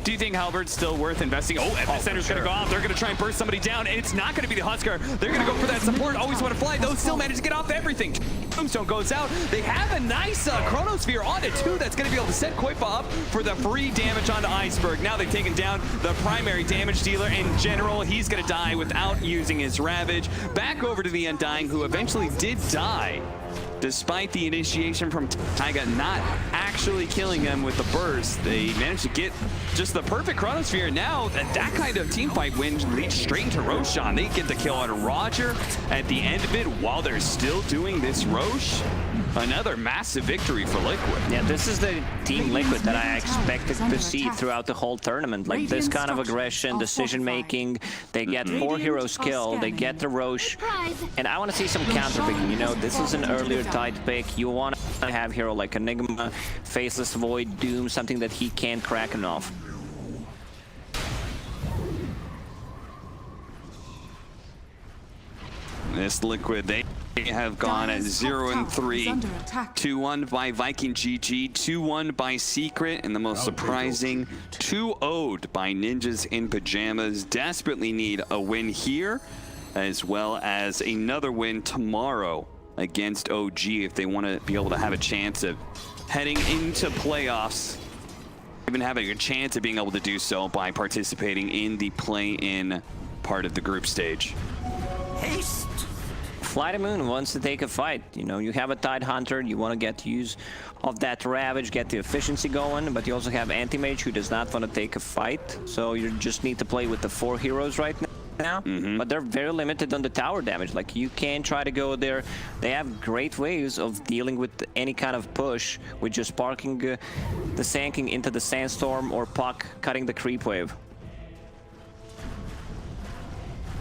Do you think Halbert's still worth investing? Oh, Epicenter's gonna go off. They're gonna try and burst somebody down, and it's not gonna be the Huskar. They're gonna go for that support. Always want to fly. Those still manage to get off everything. Tombstone goes out. They have a nice Chronosphere on it too. That's gonna be able to set Koifa up for the free damage onto Iceberg. Now they've taken down the primary damage dealer in general. He's gonna die without using his Ravage. Back over to the Undying, who eventually did die, despite the initiation from Taiga not actually killing them with the burst. They managed to get just the perfect Chronosphere. Now that kind of team fight win leads straight into Roshan. They get the kill on Roger at the end of it while they're still doing this Roche. Another massive victory for Liquid. Yeah, this is the Team Liquid that I expected to see throughout the whole tournament. Like this kind of aggression, decision making. They get 4 heroes killed, they get the Roche. And I want to see some counter picking. You know, this is an earlier tight pick. You want to have hero like Enigma, Faceless Void, Doom, something that he can't crack enough. This Liquid, they have gone at 0-3, 2-1 by Viking GG, 2-1 by Secret, and the most surprising 2-0'd by Ninjas in Pajamas. Desperately need a win here, as well as another win tomorrow against OG if they want to be able to have a chance of heading into playoffs, even having a chance of being able to do so by participating in the play-in part of the group stage. Haste! Flight of Moon wants to take a fight. You know, you have a Tide Hunter, you want to get use of that Ravage, get the efficiency going, but you also have Anti-Mage who does not want to take a fight, so you just need to play with the 4 heroes right now. But they're very limited on the tower damage. Like, you can try to go there. They have great ways of dealing with any kind of push with just parking the Sanking into the Sandstorm or Puck cutting the creep wave.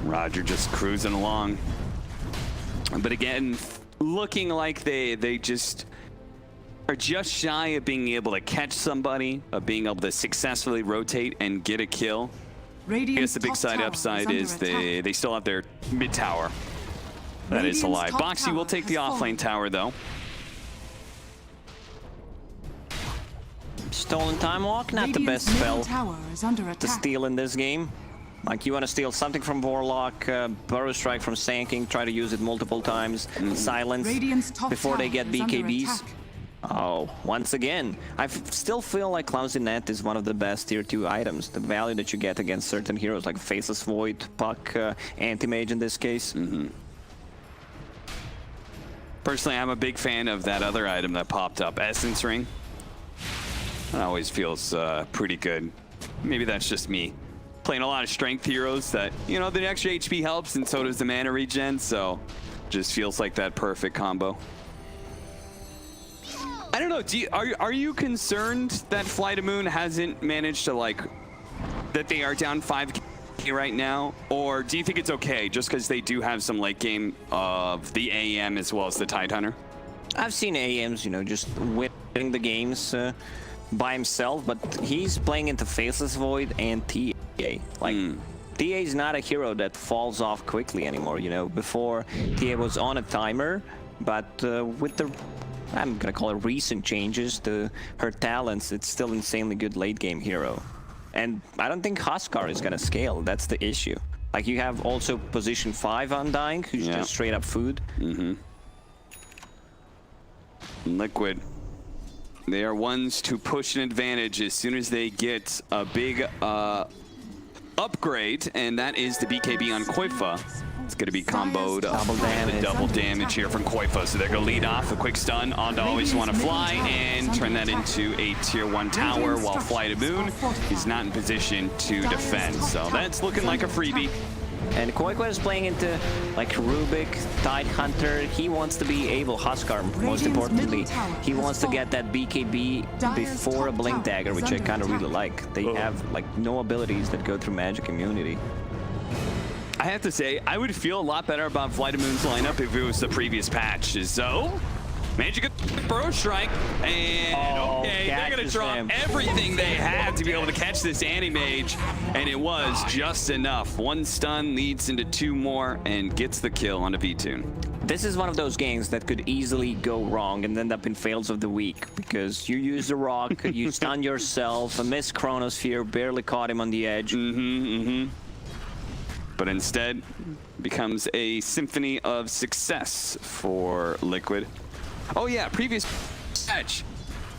Roger just cruising along. But again, looking like they just are just shy of being able to catch somebody, of being able to successfully rotate and get a kill. I guess the big side upside is they still have their mid tower. That is a lie. Boxy will take the offlane tower though. Stolen Time Walk, not the best spell to steal in this game. Like, you want to steal something from Warlock, Burrow Strike from Sanking, try to use it multiple times, silence before they get BKBs. Oh, once again, I still feel like Clumsy Net is one of the best tier 2 items. The value that you get against certain heroes like Faceless Void, Puck, Anti-Mage in this case. Personally, I'm a big fan of that other item that popped up, Essence Ring. That always feels pretty good. Maybe that's just me. Playing a lot of strength heroes that, you know, the extra HP helps and so does the mana regen, so just feels like that perfect combo. I don't know, are you concerned that Flight of Moon hasn't managed to, like, that they are down 5k right now? Or do you think it's okay just because they do have some late game of the AM as well as the Tide Hunter? I've seen AMs, you know, just winning the games by himself, but he's playing into Faceless Void and TA. Like, TA is not a hero that falls off quickly anymore, you know. Before, TA was on a timer, but with the, I'm gonna call it recent changes to her talents, it's still insanely good late game hero. And I don't think Huskar is gonna scale, that's the issue. Like you have also position 5 Undying, who's just straight up food. Liquid. They are ones to push an advantage as soon as they get a big upgrade, and that is the BKB on Koifa. It's going to be comboed double damage here from Koifa. So they're going to lead off a quick stun on to Always Want to Fly and turn that into a tier 1 tower while Fly to Moon is not in position to defend. So that's looking like a freebie. And Koifa is playing into like Rubik, Tide Hunter. He wants to be able, Huskar most importantly, he wants to get that BKB before a Blink Dagger, which I kind of really like. They have like no abilities that go through magic immunity. I have to say, I would feel a lot better about Fly to Moon's lineup if it was the previous patch. So, Magic Burrow Strike, and okay, they're gonna drop everything they had to be able to catch this Anti-Mage, and it was just enough. 1 stun leads into 2 more and gets the kill on a V-Tune. This is one of those games that could easily go wrong and end up in fails of the week, because you use the rock, you stun yourself, a missed Chronosphere, barely caught him on the edge. But instead, becomes a symphony of success for Liquid. Oh yeah, previous match,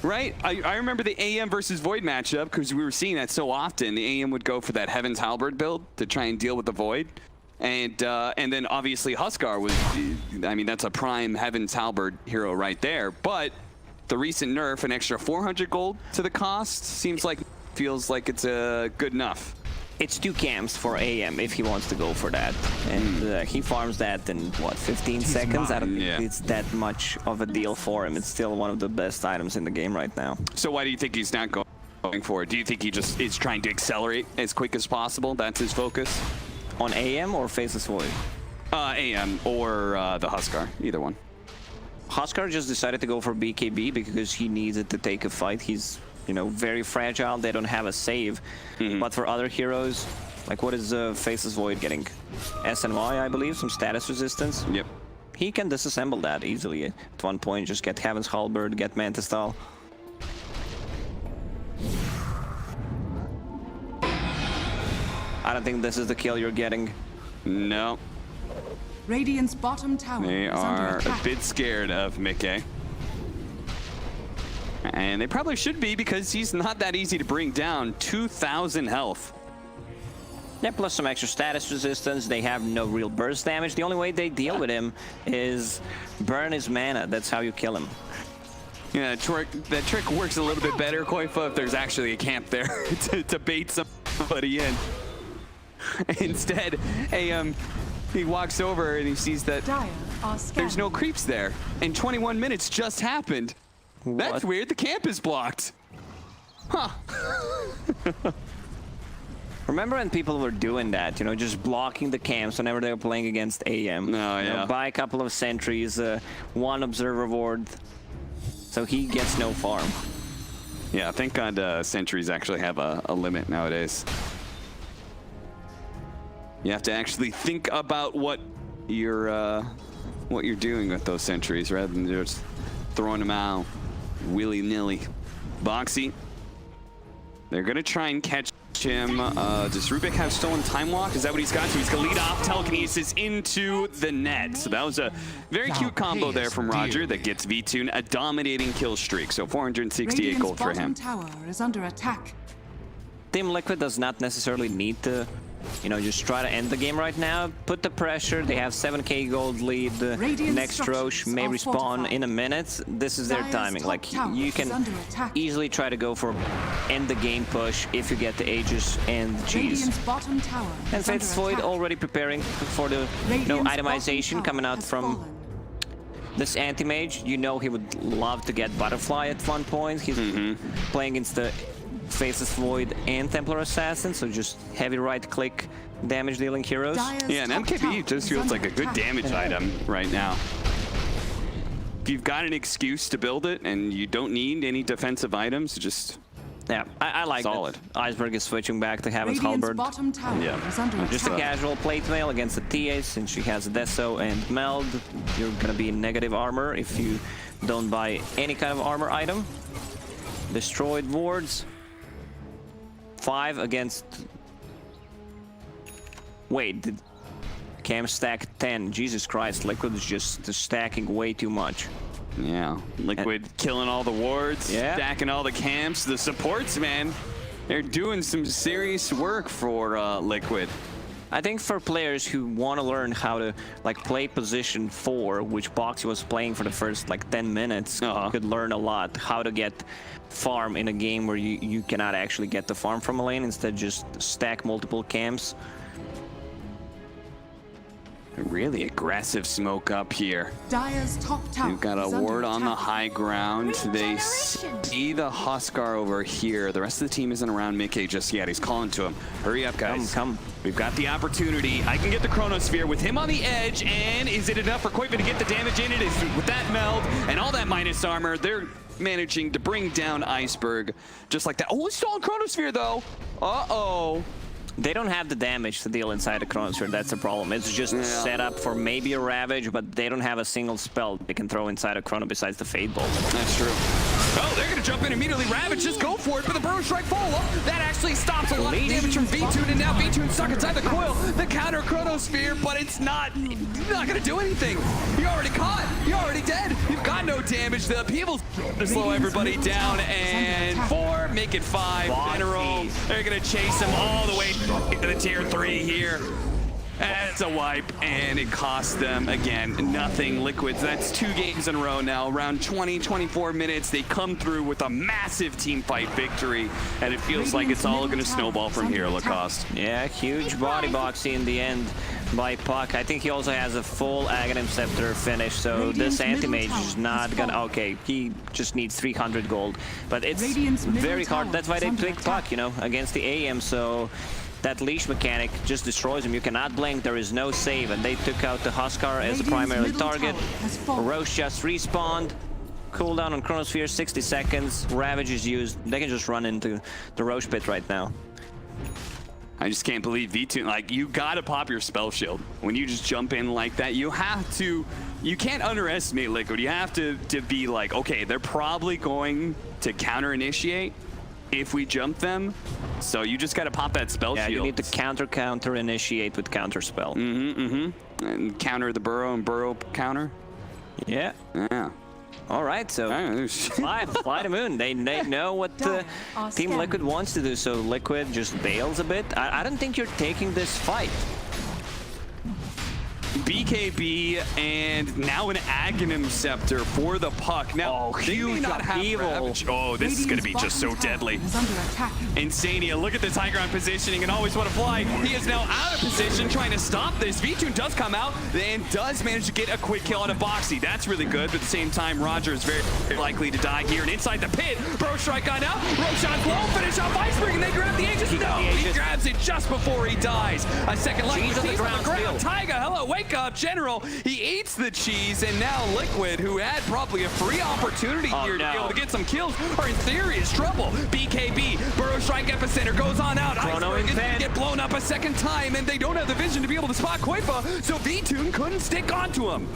right? I remember the AM versus Void matchup because we were seeing that so often. The AM would go for that Heaven's Halberd build to try and deal with the Void. And then obviously Huskar was, I mean, that's a prime Heaven's Halberd hero right there. But the recent nerf, an extra 400 gold to the cost, feels like it's good enough. It's 2 camps for AM if he wants to go for that. And he farms that in, what, 15 seconds? I don't think it's that much of a deal for him. It's still one of the best items in the game right now. So why do you think he's not going for it? Do you think he just is trying to accelerate as quick as possible? That's his focus? On AM or Faceless Void? AM or the Huskar, either one. Huskar just decided to go for BKB because he needed to take a fight. He's, you know, very fragile. They don't have a save. But for other heroes, like what is Faceless Void getting? SNY, I believe, some status resistance. Yep. He can disassemble that easily at one point. Just get Heaven's Halberd, get Mantis Style. I don't think this is the kill you're getting. No. Radiant's bottom tower They is under are attack. a bit scared of Mickey. And they probably should be because he's not that easy to bring down. 2,000 health. Yeah, plus some extra status resistance. They have no real burst damage. The only way they deal with him is burn his mana. That's how you kill him. Yeah, that trick works a little bit better, Koifa, if there's actually a camp there to bait somebody in. Instead, he walks over and he sees that there's no creeps there. And 21 minutes just happened. What? That's weird. The camp is blocked. Huh. Remember when people were doing that, you know, just blocking the camps whenever they were playing against AM? No, You know, buy a couple of sentries, 1 observer ward, so he gets no farm. Yeah, thank God sentries actually have a limit nowadays. You have to actually think about what you're doing with those sentries rather than just throwing them out willy-nilly. Boxy, they're gonna try and catch him. Does Rubik have stolen time walk? Is that what he's got? So he's gonna lead off telekinesis into the net. So that was a very cute combo there from Roger that gets V-Tune a dominating kill streak. So 468 gold for him. Radiant's bottom tower is under attack. Team Liquid does not necessarily need to, you know, just try to end the game right now. Put the pressure. They have 7k gold lead. Next Roche may respawn in a minute. This is their timing. Like, you can easily try to go for end the game push if you get the Aegis and the cheese. Radiant's bottom tower And is under Fates Void attack. already preparing for the itemization coming out from this anti-mage. You know he would love to get Butterfly at one point. He's playing against the Faceless Void and Templar Assassin, so just heavy right-click damage-dealing heroes. Yeah, and MKB just feels like a good damage item right now. If you've got an excuse to build it and you don't need any defensive items, just yeah, I like solid. that Iceberg is switching back to Heaven's Radiant's Halberd. bottom tower is under Just a attack. casual plate mail against the TA, since she has Deso and Meld. You're gonna be in negative armor if you don't buy any kind of armor item. Destroyed wards. 5 against Wait, did Cam stack 10? Jesus Christ, Liquid is just stacking way too much. Yeah, Liquid killing all the wards, stacking all the camps, the supports, man. They're doing some serious work for Liquid. I think for players who want to learn how to like play position 4, which Boxy was playing for the first like 10 minutes, could learn a lot. How to get farm in a game where you cannot actually get the farm from a lane, instead just stack multiple camps. A really aggressive smoke up here. Dire's top tower. We've got a ward on the high ground. They see the Huskar over here. The rest of the team isn't around Mickey just yet. He's calling to him. Hurry up, guys. Come. We've got the opportunity. I can get the Chronosphere with him on the edge, and is it enough for Koiva to get the damage in? It is. With that meld and all that minus armor, they're managing to bring down Iceberg just like that. Oh, it's still on Chronosphere, though. Uh-oh. They don't have the damage to deal inside the Chronosphere. That's the problem. It's just set up for maybe a Ravage, but they don't have a single spell they can throw inside a Chrono besides the Fade Bolt. That's true. Oh, they're going to jump in immediately. Ravage, just go for it. But the Burrow Strike follow-up, that actually stops a lot of damage from V-Tune, and now V-Tune stuck inside the coil. The counter Chronosphere, but it's not going to do anything. You're already caught. You're already dead. You've got no damage. The people slow everybody down, and 4, make it 5 in a row. They're going to chase him all the way to the tier 3 here. That's a wipe, and it cost them, again, nothing. Liquids, that's 2 games in a row now. Around 20, 24 minutes, they come through with a massive team fight victory, and it feels like it's all going to snowball from here, Lacoste. Yeah, huge body boxing in the end by Puck. I think he also has a full Aghanim Scepter finish, so this anti-mage is not gonna... Okay, he just needs 300 gold, but it's very hard. That's why they pick Puck, you know, against the AM, so... That leash mechanic just destroys him. You cannot blink, there is no save, and they took out the Huskar as the primary target. Roche just respawned. Cooldown on Chronosphere, 60 seconds. Ravage is used. They can just run into the Roche pit right now. I just can't believe V2, like, you gotta pop your spell shield. When you just jump in like that, you have to, you can't underestimate Liquid. You have to be like, okay, they're probably going to counter-initiate if we jump them, so you just got to pop that spell shield. Yeah, you need to counter initiate with counter spell. And counter the Burrow and Burrow counter. Yeah. All right, so fly the moon. They know what Team Liquid wants to do, so Liquid just bails a bit. I don't think you're taking this fight. BKB and now an Aghanim Scepter for the Puck. Now, they may not have Ravage. Oh, this is going to be just so deadly. Insania, look at this high ground positioning and always want to fly. He is now out of position trying to stop this. V-Tune does come out and does manage to get a quick kill on a Boxy. That's really good, but at the same time, Roger is very likely to die here. And inside the pit, Burrow Strike got out. Roshan's low, finish off Iceberg, and they grab the Aegis. No, he grabs it just before he dies. A second life. He's on the ground. Taiga, hello, wake up, General. He eats the cheese, and now Liquid, who had probably a free opportunity here to be able to get some kills, are in serious trouble. BKB, Burrow Strike Epicenter goes on out. Iceberg is going to get blown up a second time, and they don't have the vision to be able to spot Koiva, so V-Tune couldn't stick onto him.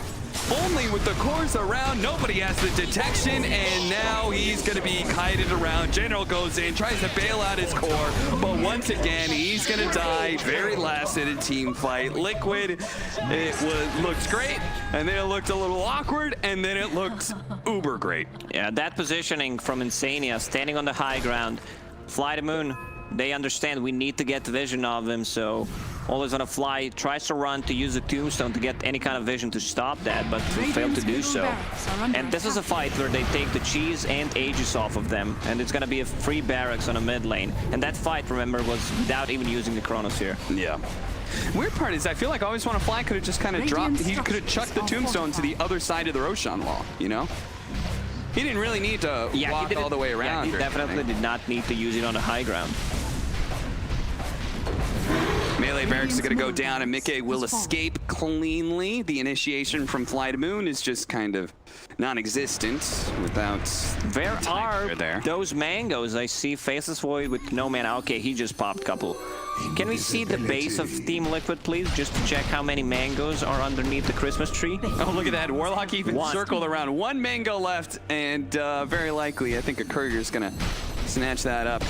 Only with the cores around, nobody has the detection, and now he's going to be kited around. General goes in, tries to bail out his core, but once again, he's going to die. Very last in a team fight. Liquid, looked great, and then it looked a little awkward, and then it looked uber great. Yeah, that positioning from Insania, standing on the high ground, Fly the Moon, they understand we need to get the vision of him, so always on a fly, tries to run to use a tombstone to get any kind of vision to stop that, but failed to do so. And this is a fight where they take the cheese and Aegis off of them, and it's gonna be a free barracks on a mid lane. And that fight, remember, was without even using the Chronosphere. Yeah. Weird part is I feel like Always Wanna Fly could have just kind of dropped, he could have chucked the tombstone to the other side of the Roshan wall, you know? He didn't really need to walk all the way around. Yeah, he definitely did not need to use it on the high ground. Melee barracks are going to go down, and Mickey will escape cleanly. The initiation from Fly to Moon is just kind of non-existent without... Where are those mangoes? I see Faceless Void with no mana. Okay, he just popped a couple. Can we see the base of Team Liquid, please, just to check how many mangoes are underneath the Christmas tree? Oh, look at that. Warlock even circled around. 1 mango left, and very likely, I think a courier's going to snatch that up.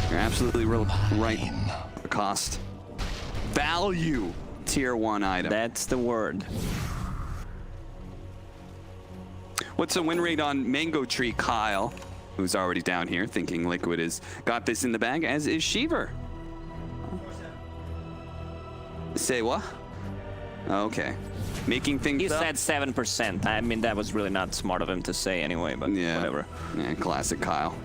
You're absolutely right. The cost. value tier 1 item. That's the word. What's the win rate on Mango Tree, Kyle? Who's already down here thinking Liquid has got this in the bag, as is Sheever. Say what? Okay. Making things He up. said 7%. I mean, that was really not smart of him to say anyway, but whatever. Yeah, classic Kyle.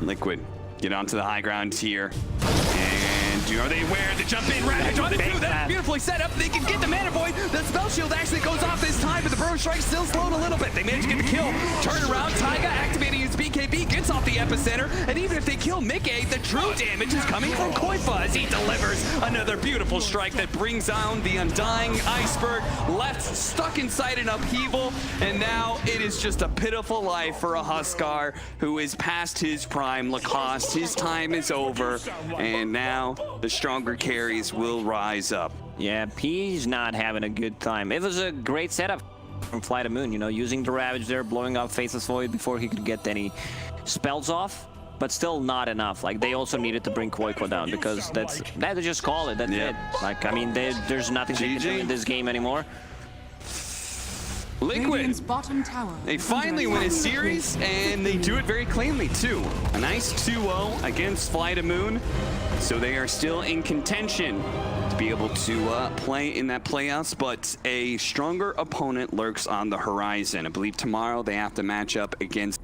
Liquid, get onto the high ground here. And are they aware to jump in? Ravage on the two. That's beautifully set up. They can get the mana void. The spell shield actually goes off this time, but the burrow strike still slowed a little bit. They managed to get the kill. Turn around. Taiga activating his BKB, gets off the epicenter. And even if they kill Mickey, the true damage is coming from Koifa as he delivers another beautiful strike that brings down the undying iceberg. Left stuck inside an upheaval. And now it is just a pitiful life for a Huskar who is past his prime. Lacoste, his time is over. And now the stronger carries will rise up. Yeah, he's not having a good time. It was a great setup from Flight of Moon, you know, using the Ravage there, blowing up Faceless Void before he could get any spells off, but still not enough. Like, they also needed to bring Koiko down because they just call it. That's it. Like, I mean, there's nothing they can do in this game anymore. Liquid, Radiant's bottom tower they finally win a series, and they do it very cleanly, too. A nice 2-0 against Flight of Moon, so they are still in contention to be able to play in that playoffs, but a stronger opponent lurks on the horizon. I believe tomorrow they have to match up against